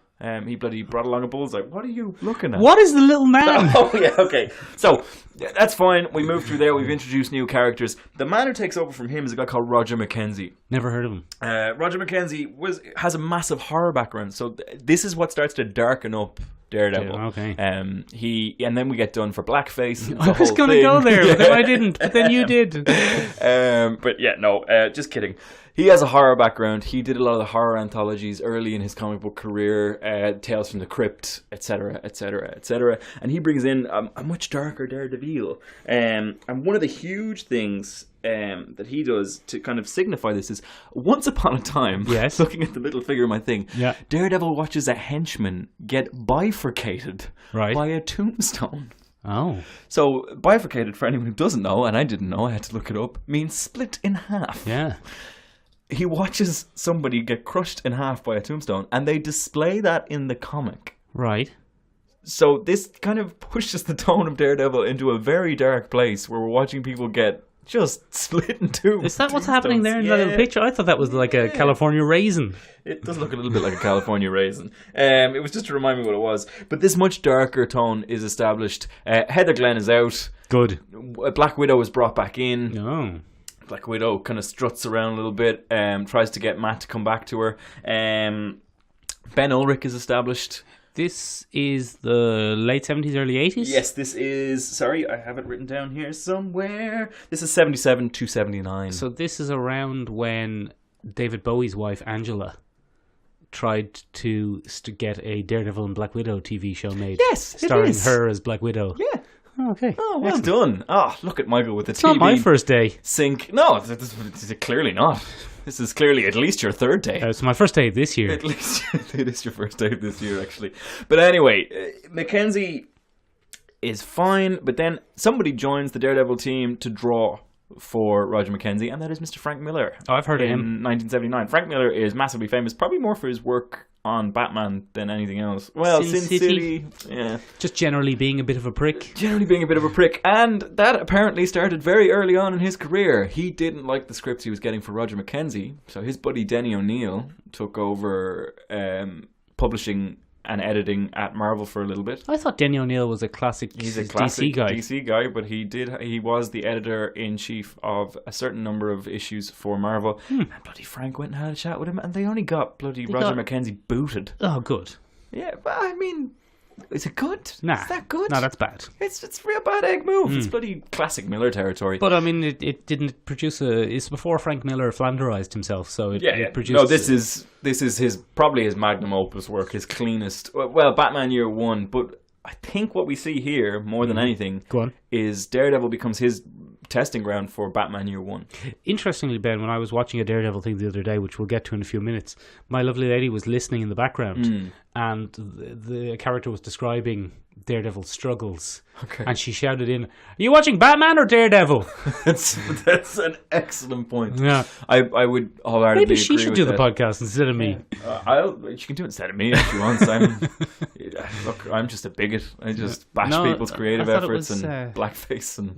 He bloody brought along a bullseye. What are you looking at? What is the little man? Oh, yeah, okay. So, that's fine. We moved through there. We've introduced new characters. The man who takes over from him is a guy called Roger McKenzie. Never heard of him. Roger McKenzie has a massive horror background. So, this is what starts to darken up Daredevil. Yeah, okay. And then we get done for blackface. I was going to go there, but then I didn't. But then you did. But yeah, no, just kidding. He has a horror background. He did a lot of the horror anthologies early in his comic book career, Tales from the Crypt, etc., etc., etc. And he brings in a much darker Daredevil. And one of the huge things that he does to kind of signify this is, once upon a time, Yes. looking at the middle finger of my thing, Yeah. Daredevil watches a henchman get bifurcated Right. by a tombstone. Oh. So, bifurcated, for anyone who doesn't know, and I didn't know, I had to look it up, means split in half. Yeah. He watches somebody get crushed in half by a tombstone, and they display that in the comic. Right. So this kind of pushes the tone of Daredevil into a very dark place where we're watching people get just split in two. Is that what's happening there in that little Yeah. picture? I thought that was like a California raisin. It does look a little bit like a California raisin. It was just to remind me what it was. But this much darker tone is established. Heather Glenn is out. Good. Black Widow is brought back in. Oh. Black Widow kind of struts around a little bit, tries to get Matt to come back to her. Ben Ulrich is established. This is the late 70s, early 80s? Yes, this is... Sorry, I have it written down here somewhere. This is 77 to 79. So this is around when David Bowie's wife, Angela, tried to get a Daredevil and Black Widow TV show made. Yes, it starring is. her as Black Widow. Yeah. Oh, okay. Oh, well done. Oh, look at Michael with the It's TV not my first day. sync. No, this is clearly not. This is clearly at least your third day. It's my first day this year. At least it is your first day of this year, actually. But anyway, Mackenzie is fine, but then somebody joins the Daredevil team to draw for Roger McKenzie, and that is Mr. Frank Miller. Oh, I've heard of him. In 1979. Frank Miller is massively famous, probably more for his work on Batman than anything else. Well, Sin Sin City. City, yeah. Just generally being a bit of a prick. Generally being a bit of a prick, and that apparently started very early on in his career. He didn't like the scripts he was getting for Roger McKenzie, so his buddy Denny O'Neil took over publishing and editing at Marvel for a little bit. I thought Denny O'Neil was a classic DC guy. DC guy, but he was the editor-in-chief of a certain number of issues for Marvel. And bloody Frank went and had a chat with him, and they only got bloody Roger McKenzie booted. Oh, good. Yeah, but I mean, Is it good? Nah. Is that good? No, that's bad. It's a real bad egg move. It's bloody classic Miller territory. But I mean, it didn't produce it's before Frank Miller flanderized himself, so it produced... No, this is probably his magnum opus work, his cleanest. Well, Batman Year One, but I think what we see here, more than anything, is Daredevil becomes his testing ground for Batman Year One. Interestingly, Ben, when I was watching a Daredevil thing the other day, which we'll get to in a few minutes, my lovely lady was listening in the background, and the character was describing Daredevil's struggles. Okay. And she shouted in, "Are you watching Batman or Daredevil?" That's an excellent point. Yeah, I would wholeheartedly maybe she agree should with do that. the podcast instead of me. She can do it instead of me if she wants. I'm just a bigot. I just bash people's creative efforts and blackface and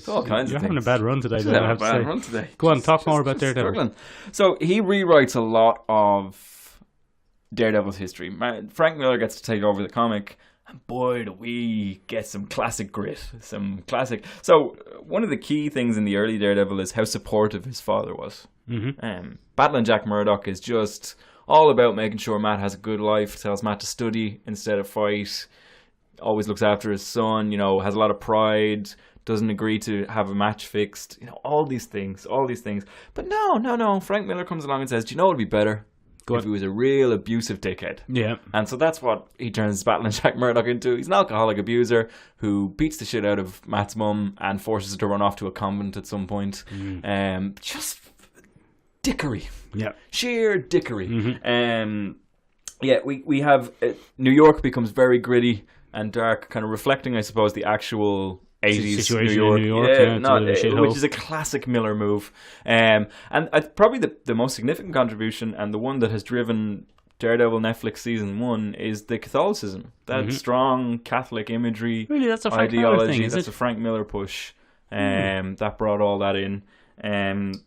all kinds of things. You're having a bad run today. Having a bad run today. Go on, talk more about Daredevil. Struggling. So he rewrites a lot of Daredevil's history. Frank Miller gets to take over the comic. And boy, do we get some classic grit, some classic. So one of the key things in the early Daredevil is how supportive his father was. Battling Jack Murdoch is just all about making sure Matt has a good life, tells Matt to study instead of fight, always looks after his son, has a lot of pride, doesn't agree to have a match fixed, all these things. But no, Frank Miller comes along and says, do you know what would be better? If he was a real abusive dickhead. Yeah. And so that's what he turns Battling Jack Murdoch into. He's an alcoholic abuser who beats the shit out of Matt's mum and forces her to run off to a convent at some point. Just dickery. Yeah. Sheer dickery. We have New York becomes very gritty and dark, kind of reflecting, I suppose, the actual 80s situation New York. in New York, Which is a classic Miller move. And probably the most significant contribution, and the one that has driven Daredevil Netflix season 1, is the Catholicism. That strong Catholic imagery, really, that's a Frank ideology. Miller thing, that's a Frank Miller push. That brought all that in. And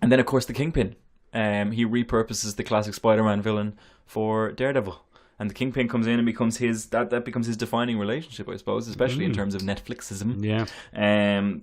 then, of course, the Kingpin. He repurposes the classic Spider-Man villain for Daredevil. And the Kingpin comes in and becomes that becomes his defining relationship, I suppose, especially in terms of Netflixism. Yeah.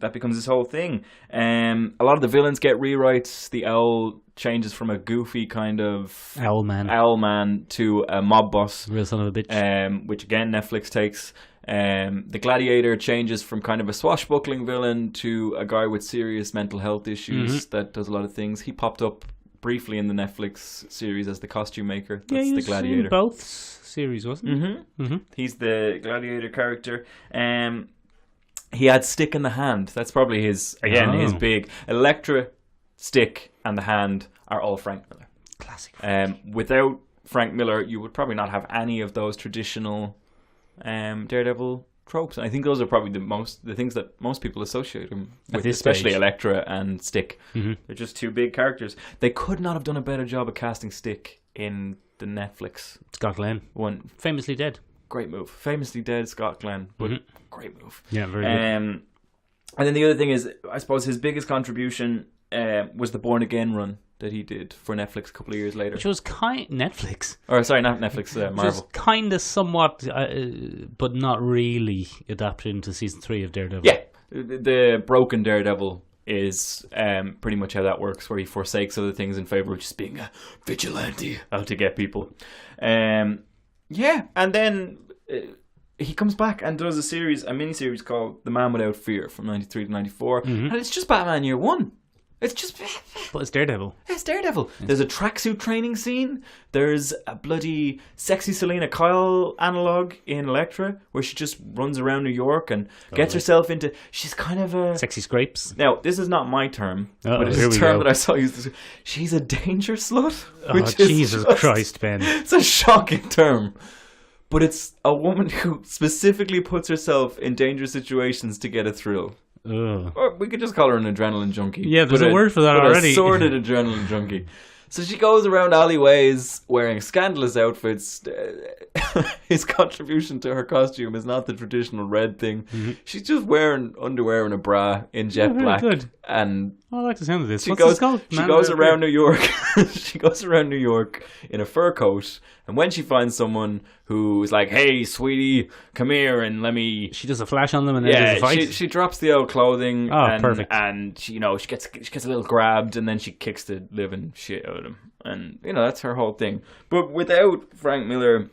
That becomes his whole thing. A lot of the villains get rewrites. The Owl changes from a goofy kind of Owl man to a mob boss. Real son of a bitch. Which again Netflix takes. The Gladiator changes from kind of a swashbuckling villain to a guy with serious mental health issues that does a lot of things. He popped up briefly in the Netflix series as the costume maker. That's he the was Gladiator. In both series, wasn't he? He's the Gladiator character. He had Stick in the Hand. That's probably his big. Elektra, Stick, and the Hand are all Frank Miller. Classic. Without Frank Miller, you would probably not have any of those traditional Daredevil tropes. And I think those are probably the things that most people associate him with, especially Elektra and Stick. They're just two big characters. They could not have done a better job of casting Stick in the Netflix. Scott Glenn. One. Famously dead. Great move. Famously dead Scott Glenn, but great move. Yeah, very good. And then the other thing is, I suppose his biggest contribution was the Born Again run that he did for Netflix a couple of years later. Which was Netflix. Or sorry, not Netflix, Marvel. Which was kind of somewhat, but not really adapted into season 3 of Daredevil. Yeah, the broken Daredevil is pretty much how that works, where he forsakes other things in favour of just being a vigilante out to get people. And then he comes back and does a mini-series called The Man Without Fear from 93 to 94, and it's just Batman Year One. It's just... But it's Daredevil. It's Daredevil. There's a tracksuit training scene. There's a bloody sexy Selena Kyle analogue in Elektra, where she just runs around New York and gets herself into... She's kind of a... Sexy scrapes. Now, this is not my term, but it's a term that I saw used. She's a danger slut. Jesus Christ, Ben. It's a shocking term. But it's a woman who specifically puts herself in dangerous situations to get a thrill. Ugh. Or we could just call her an adrenaline junkie. Yeah, there's a word for that already. A sordid adrenaline junkie. So she goes around alleyways wearing scandalous outfits. His contribution to her costume is not the traditional red thing. She's just wearing underwear and a bra in jet black. Good. And I like the sound of this. She goes around New York. She goes around New York in a fur coat. And when she finds someone who's like, "Hey, sweetie, come here and let me..." She does a flash on them and then does a fight. She drops the old clothing. Perfect. And she gets a little grabbed, and then she kicks the living shit out of him. And that's her whole thing. But without Frank Miller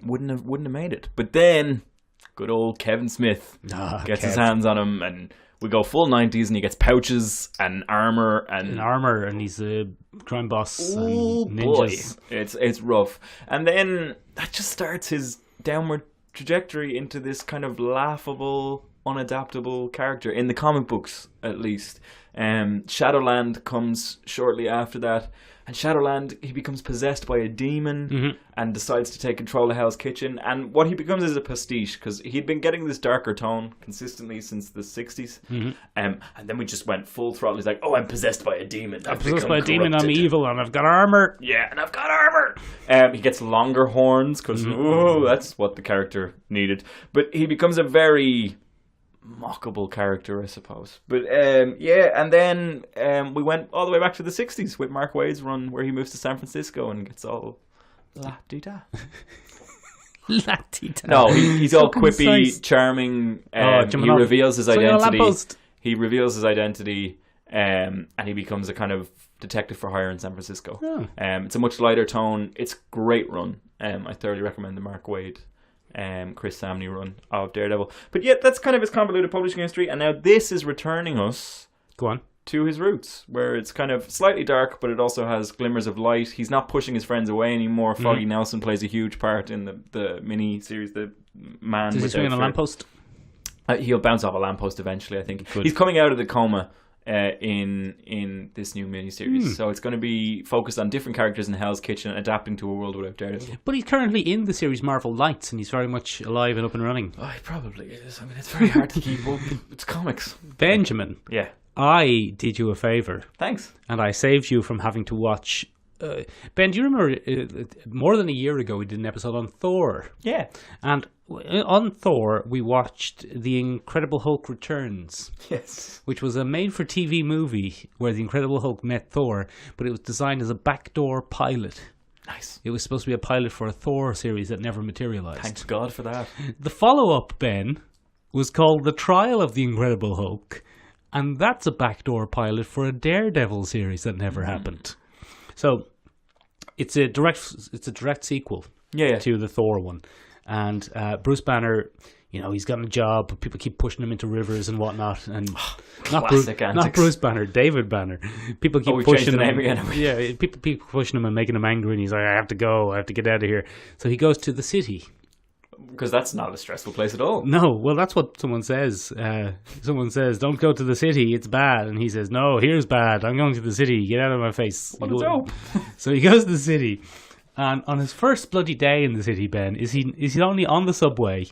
wouldn't have made it. But then, good old Kevin Smith gets his hands on him, and we go full 90s, and he gets pouches and armor and he's a crime boss and ninjas. Boy. It's rough. And then that just starts his downward trajectory into this kind of laughable, unadaptable character in the comic books, at least. Shadowland comes shortly after that. And Shadowland, he becomes possessed by a demon and decides to take control of Hell's Kitchen. And what he becomes is a pastiche, because he'd been getting this darker tone consistently since the 60s. And then we just went full throttle. He's like, oh, I'm possessed by a demon. I'm possessed by a demon, I'm evil, and I've got armor. Yeah, and I've got armor. He gets longer horns, because that's what the character needed. But he becomes a very mockable character, I suppose. But and then we went all the way back to the 60s with Mark Waid's run, where he moves to San Francisco and gets all la-di-da. La-di-da. No, he's all quippy, charming. He reveals his identity. He reveals his identity, and he becomes a kind of detective for hire in San Francisco. It's a much lighter tone. It's a great run. I thoroughly recommend the Mark Waid Chris Samney run of Daredevil. But yeah, that's kind of his convoluted publishing history, and now this is returning us to his roots, where it's kind of slightly dark, but it also has glimmers of light. He's not pushing his friends away anymore. Foggy Nelson plays a huge part in the mini series. The man Does he swing on a lamppost? He'll bounce off a lamppost eventually, I think. Good. He's coming out of the coma in this new miniseries. So it's going to be focused on different characters in Hell's Kitchen, adapting to a world without Daredevil. But he's currently in the series Marvel Lights, and he's very much alive and up and running. Oh, he probably is. I mean, it's very hard to keep up. It's comics. Benjamin. Yeah. I did you a favour. Thanks. And I saved you from having to watch... Ben, do you remember more than a year ago we did an episode on Thor? Yeah. And on Thor, we watched The Incredible Hulk Returns. Yes. Which was a made-for-TV movie where The Incredible Hulk met Thor, but it was designed as a backdoor pilot. Nice. It was supposed to be a pilot for a Thor series that never materialized. Thanks God for that. The follow-up, Ben, was called The Trial of the Incredible Hulk, and that's a backdoor pilot for a Daredevil series that never happened. So it's a direct sequel to the Thor one. And Bruce Banner, he's gotten a job, but people keep pushing him into rivers and whatnot. And not Bruce Banner, David Banner. People keep pushing him. Again. Yeah, people keep pushing him and making him angry, and he's like, I have to go, I have to get out of here. So he goes to the city. Because that's not a stressful place at all. No, well, that's what someone says. Someone says, don't go to the city, it's bad. And he says, no, here's bad. I'm going to the city. Get out of my face. What a dope. So he goes to the city. And on his first bloody day in the city, Ben, is he only on the subway.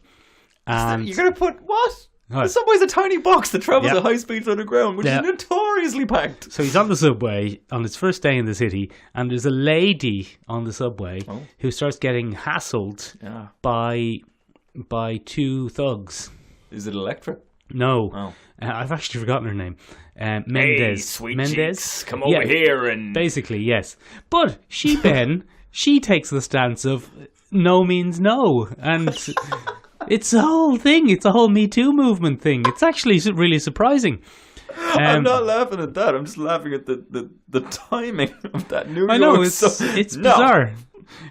And you're going to put what? The subway's a tiny box that travels at high speeds underground, which is notoriously packed. So he's on the subway on his first day in the city, and there's a lady on the subway who starts getting hassled by two thugs. Is it Electra? No. Oh. I've actually forgotten her name. Mendez. Hey, sweet Mendez, come over here and... Basically, yes. But she takes the stance of no means no, and... It's a whole thing. It's a whole Me Too movement thing. It's actually really surprising. I'm not laughing at that. I'm just laughing at the timing of that New York. I know, it's bizarre.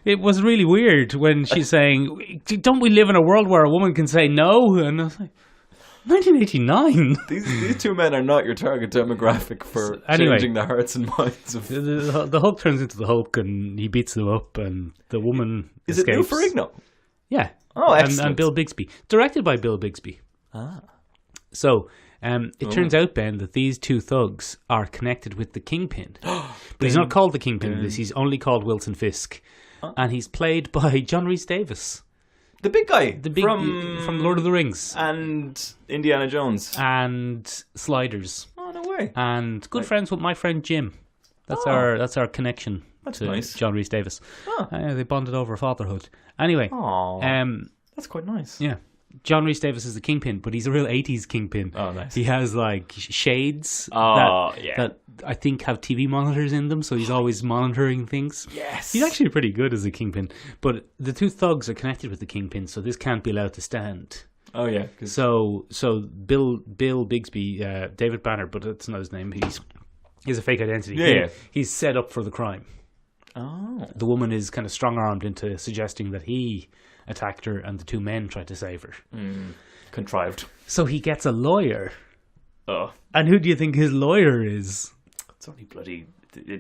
It was really weird when she's saying, don't we live in a world where a woman can say no? And I was like, 1989? These two men are not your target demographic for changing the hearts and minds of... The Hulk turns into the Hulk and he beats them up and the woman Is escapes. It Lou Ferrigno? Yeah. Oh, excellent. And Bill Bixby. Directed by Bill Bixby. So, it turns out, Ben, that these two thugs are connected with the Kingpin. But he's not called the Kingpin in this. He's only called Wilson Fisk. And he's played by John Rhys-Davies. The big guy. From Lord of the Rings. And Indiana Jones. And Sliders. Oh, no way. And good friends with my friend Jim. That's our connection. That's to nice. John Rhys-Davies. They bonded over fatherhood. Anyway. That's quite nice. Yeah. John Rhys-Davies is the Kingpin, but he's a real 80s Kingpin. Oh, nice. He has, like, shades that I think have TV monitors in them, so he's always monitoring things. Yes. He's actually pretty good as a Kingpin. But the two thugs are connected with the Kingpin, so this can't be allowed to stand. Oh, yeah. So Bill Bixby, David Banner, but that's not his name. He's a fake identity. Yeah. He's set up for the crime. Oh. The woman is kind of strong-armed into suggesting that he attacked her and the two men tried to save her. Contrived. So he gets a lawyer. Oh. And who do you think his lawyer is? It's only bloody...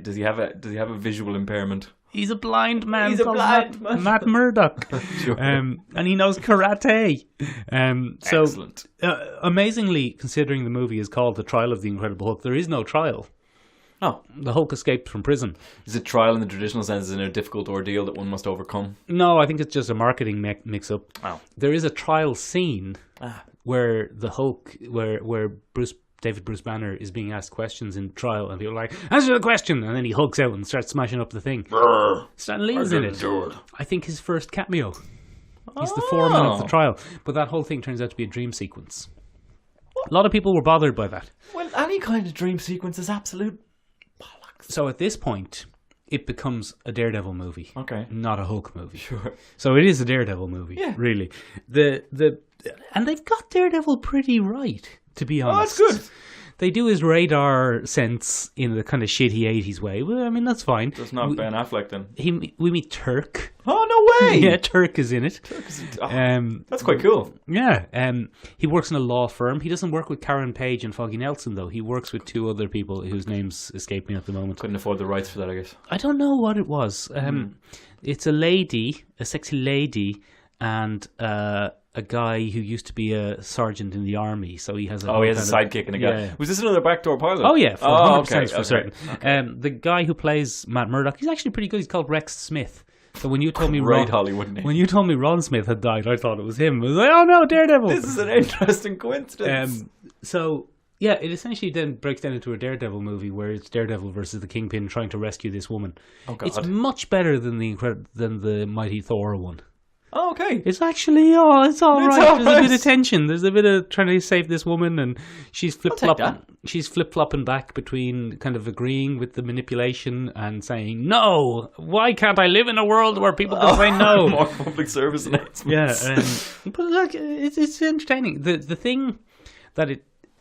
Does he have a visual impairment? He's a blind man. He's a blind man. Matt Murdock. Sure. And he knows karate. So, Excellent. Amazingly, considering the movie is called The Trial of the Incredible Hulk, there is no trial. Oh. The Hulk escaped from prison. Is it trial in the traditional sense in a difficult ordeal that one must overcome? No, I think it's just a marketing mix-up. Oh. There is a trial scene where the Hulk, where David Bruce Banner is being asked questions in trial, and people are like, answer the question, and then he hulks out and starts smashing up the thing. Stan Lee is in it. I think his first cameo. He's the foreman of the trial. But that whole thing turns out to be a dream sequence. A lot of people were bothered by that. Well, any kind of dream sequence is absolute bollocks. So at this point, it becomes a Daredevil movie. Okay. Not a Hulk movie. Sure. So it is a Daredevil movie, really. And they've got Daredevil pretty right, to be honest. Oh, that's good. They do his radar sense in the kind of shitty 80s way. Well, I mean, that's fine. That's not Ben Affleck then. We meet Turk. Oh, no way! Yeah, Turk is in it. That's quite cool. Yeah. He works in a law firm. He doesn't work with Karen Page and Foggy Nelson, though. He works with two other people whose names escape me at the moment. Couldn't afford the rights for that, I guess. I don't know what it was. It's a lady, a sexy lady, and a guy who used to be a sergeant in the army, so he has a he has a sidekick and a guy. Yeah. Was this another backdoor pilot? Oh yeah, for 100% for certain. Okay. The guy who plays Matt Murdock, he's actually pretty good. He's called Rex Smith. So when you told me Hollywood name. when you told me Ron Smith had died, I thought it was him. I was like, oh no, Daredevil. This is an interesting coincidence. So yeah, it essentially then breaks down into a Daredevil movie where it's Daredevil versus the Kingpin trying to rescue this woman. Oh God. It's much better than the Mighty Thor one. Oh, okay. It's actually, it's all right. There's a bit of tension. There's a bit of trying to save this woman, and she's flip-flopping. She's flip-flopping back between kind of agreeing with the manipulation and saying, no, why can't I live in a world where people can say no? More public service announcements. Yeah, but look, it's entertaining. The thing that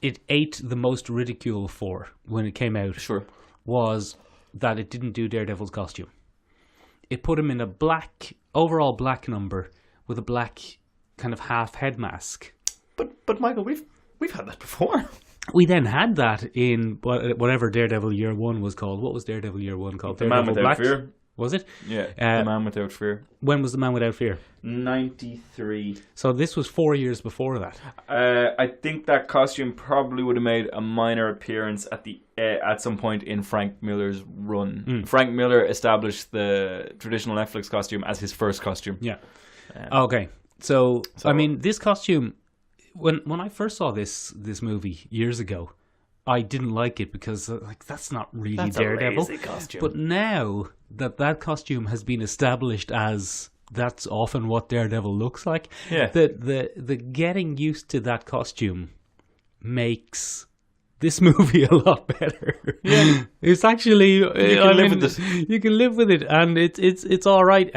it ate the most ridicule for when it came out was that it didn't do Daredevil's costume. It put him in a overall black number with a black kind of half head mask. But Michael, we've had that before. We then had that in whatever Daredevil Year 1 was called. What was Daredevil Year 1 called? The Man Without Fear. Was it? Yeah, The Man Without Fear. When was The Man Without Fear? 93. So this was 4 years before that. I think that costume probably would have made a minor appearance at some point in Frank Miller's run. Frank Miller established the traditional Netflix costume as his first costume. Yeah. Okay. So I mean, this costume, when I first saw this movie years ago, I didn't like it because that's not really Daredevil. A lazy costume. But now that costume has been established as that's often what Daredevil looks like. Yeah. The getting used to that costume makes this movie a lot better. Yeah. It's actually you can live with it. You can live with it, and it's all right.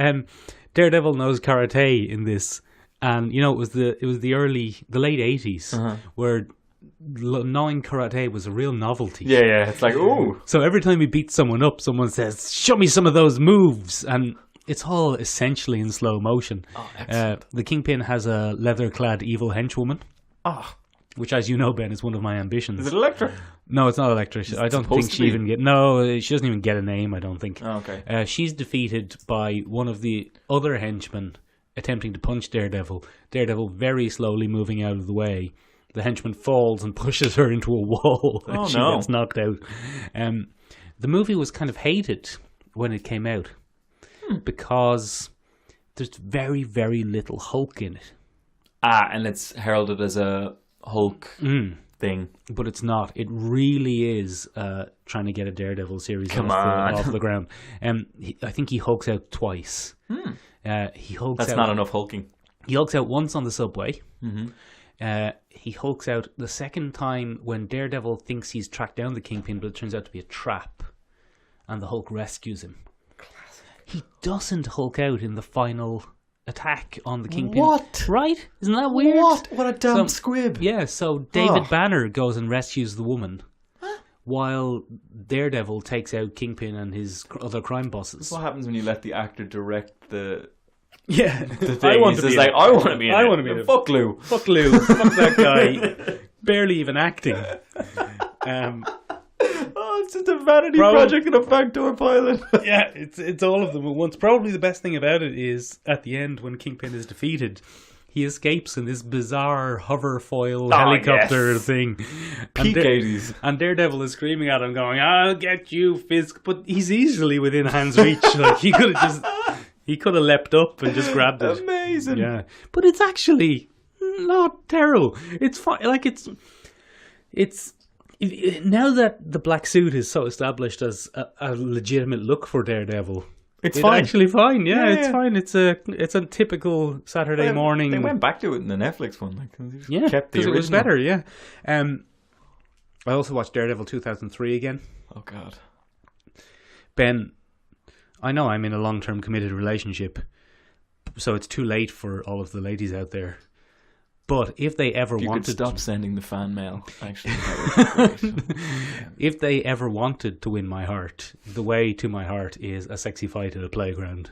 Daredevil knows karate in this, and you know it was the late 80s where knowing karate was a real novelty. Yeah, it's like, ooh. So every time he beats someone up, someone says, show me some of those moves. And it's all essentially in slow motion. Oh, excellent. The Kingpin has a leather-clad evil henchwoman. Oh. Which, as you know, Ben, is one of my ambitions. Is it Elektra? No, it's not Elektra. I don't think she even she doesn't even get a name, I don't think. Oh, okay. She's defeated by one of the other henchmen attempting to punch Daredevil. Daredevil very slowly moving out of the way. The henchman falls and pushes her into a wall, and she gets knocked out. The movie was kind of hated when it came out because there's very, very little Hulk in it. And it's heralded as a Hulk thing. But it's not. It really is trying to get a Daredevil series off the ground. I think he hulks out twice. That's not enough hulking. He hulks out once on the subway. He hulks out the second time when Daredevil thinks he's tracked down the Kingpin, but it turns out to be a trap, and the Hulk rescues him. Classic. He doesn't hulk out in the final attack on the Kingpin. What? Right? Isn't that weird? What a damn squib. Yeah, so David Banner goes and rescues the woman while Daredevil takes out Kingpin and his other crime bosses. What happens when you let the actor direct the Yeah, the thing? I want to be like, I want to be in I it. want to be in it. Fuck Lou. Fuck Lou. Fuck that guy. Barely even acting. Oh, it's just a vanity project and a backdoor pilot. Yeah, it's all of them at once. Probably the best thing about it is at the end when Kingpin is defeated, he escapes in this bizarre hoverfoil helicopter thing. Peak 80s. And Daredevil is screaming at him, going, "I'll get you, Fisk!" But he's easily within hand's reach. Like he could have leapt up and just grabbed it. Amazing. Yeah, but it's actually not terrible. It's fine. Like it's now that the black suit is so established as a legitimate look for Daredevil. It's fine. Actually fine. Yeah, Yeah, it's yeah. fine. It's a typical Saturday morning. They went back to it in the Netflix one. Like, they just Yeah, kept the because original. it was better. Yeah. I also watched Daredevil 2003 again. Oh God. Ben, I know I'm in a long-term committed relationship, so it's too late for all of the ladies out there. But if they ever You wanted could stop sending the fan mail. Actually, that would be great. if they ever wanted to win my heart, the way to my heart is a sexy fight at a playground,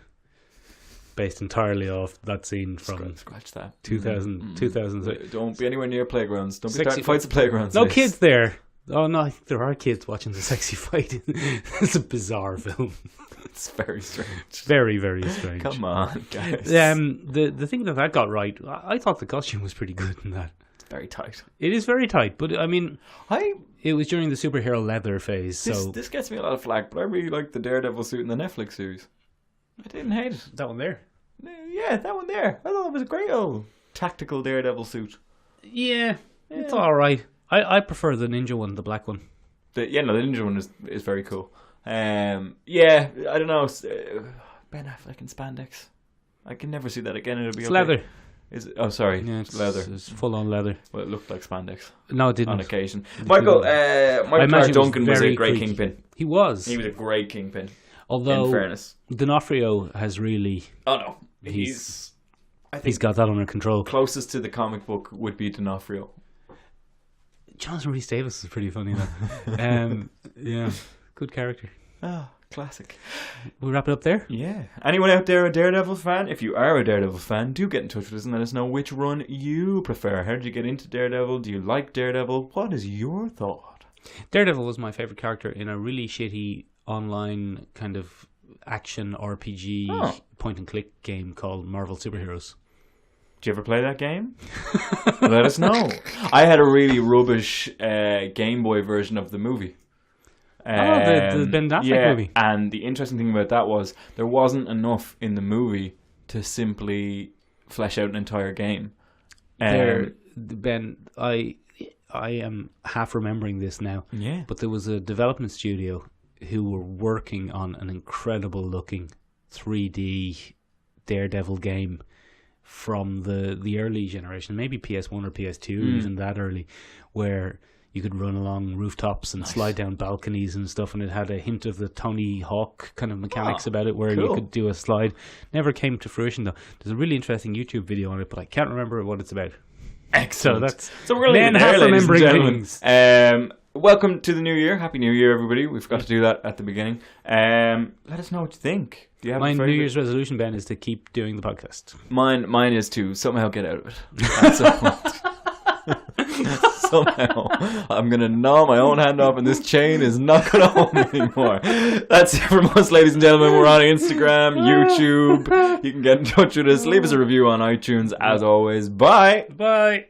based entirely off that scene from Scratch that. 2000. Don't be anywhere near playgrounds. Don't be Sexy starting fights at playgrounds. No Liz. kids there. Oh no, there are kids watching the sexy fight. It's a bizarre film. It's very strange. Very, very strange. Come on, guys. The thing that got right, I thought the costume was pretty good in that. It's very tight. It is very tight, but I mean, it was during the superhero leather phase, so This gets me a lot of flack, but I really like the Daredevil suit in the Netflix series. I didn't hate it. that one there. Yeah, that one there. I thought it was a great old tactical Daredevil suit. Yeah, it's all right. I prefer the ninja one, the black one. The ninja one is very cool. Yeah, I don't know. Ben Affleck in spandex. I can never see that again. It'll be It's okay. leather. Is it? Oh, sorry. Yeah, it's leather. It's full on leather. Well, it looked like spandex No, it didn't. on occasion. Michael I Clark imagine it was Duncan was a very great creaky. kingpin. He was. He was a great kingpin. Although in fairness, D'Onofrio has really oh no, he's I think he's got that under control. closest to the comic book would be D'Onofrio. Jonathan Rhys Davis is pretty funny though. Yeah, good character. Ah, classic. We'll wrap it up there. Yeah. Anyone out there a Daredevil fan? If you are a Daredevil fan, do get in touch with us and let us know which run you prefer. How did you get into Daredevil? Do you like Daredevil? What is your thought? Daredevil was my favorite character in a really shitty online kind of action RPG point and click game called Marvel Superheroes. Did you ever play that game? Let us know. I had a really rubbish Game Boy version of the movie. The Ben Affleck movie. And the interesting thing about that was there wasn't enough in the movie to simply flesh out an entire game. Ben, I am half remembering this now. Yeah. But there was a development studio who were working on an incredible looking 3D Daredevil game from the early generation, maybe PS1 or PS2, or even that early, where you could run along rooftops and slide down balconies and stuff, and it had a hint of the Tony Hawk kind of mechanics about it, where you could do a slide. Never came to fruition though. There's a really interesting YouTube video on it, but I can't remember what it's about. Excellent. So we're going to men leave it there, half ladies and remembering gentlemen. Welcome to the new year. Happy New Year, everybody. We forgot to do that at the beginning. Let us know what you think. Do you have My a New favorite? Year's resolution, Ben, is to keep doing the podcast. Mine is to somehow get out of it. At some point. Somehow. I'm going to gnaw my own hand off and this chain is not going to hold me anymore. That's it from us, ladies and gentlemen. We're on Instagram, YouTube. You can get in touch with us. Leave us a review on iTunes as always. Bye. Bye.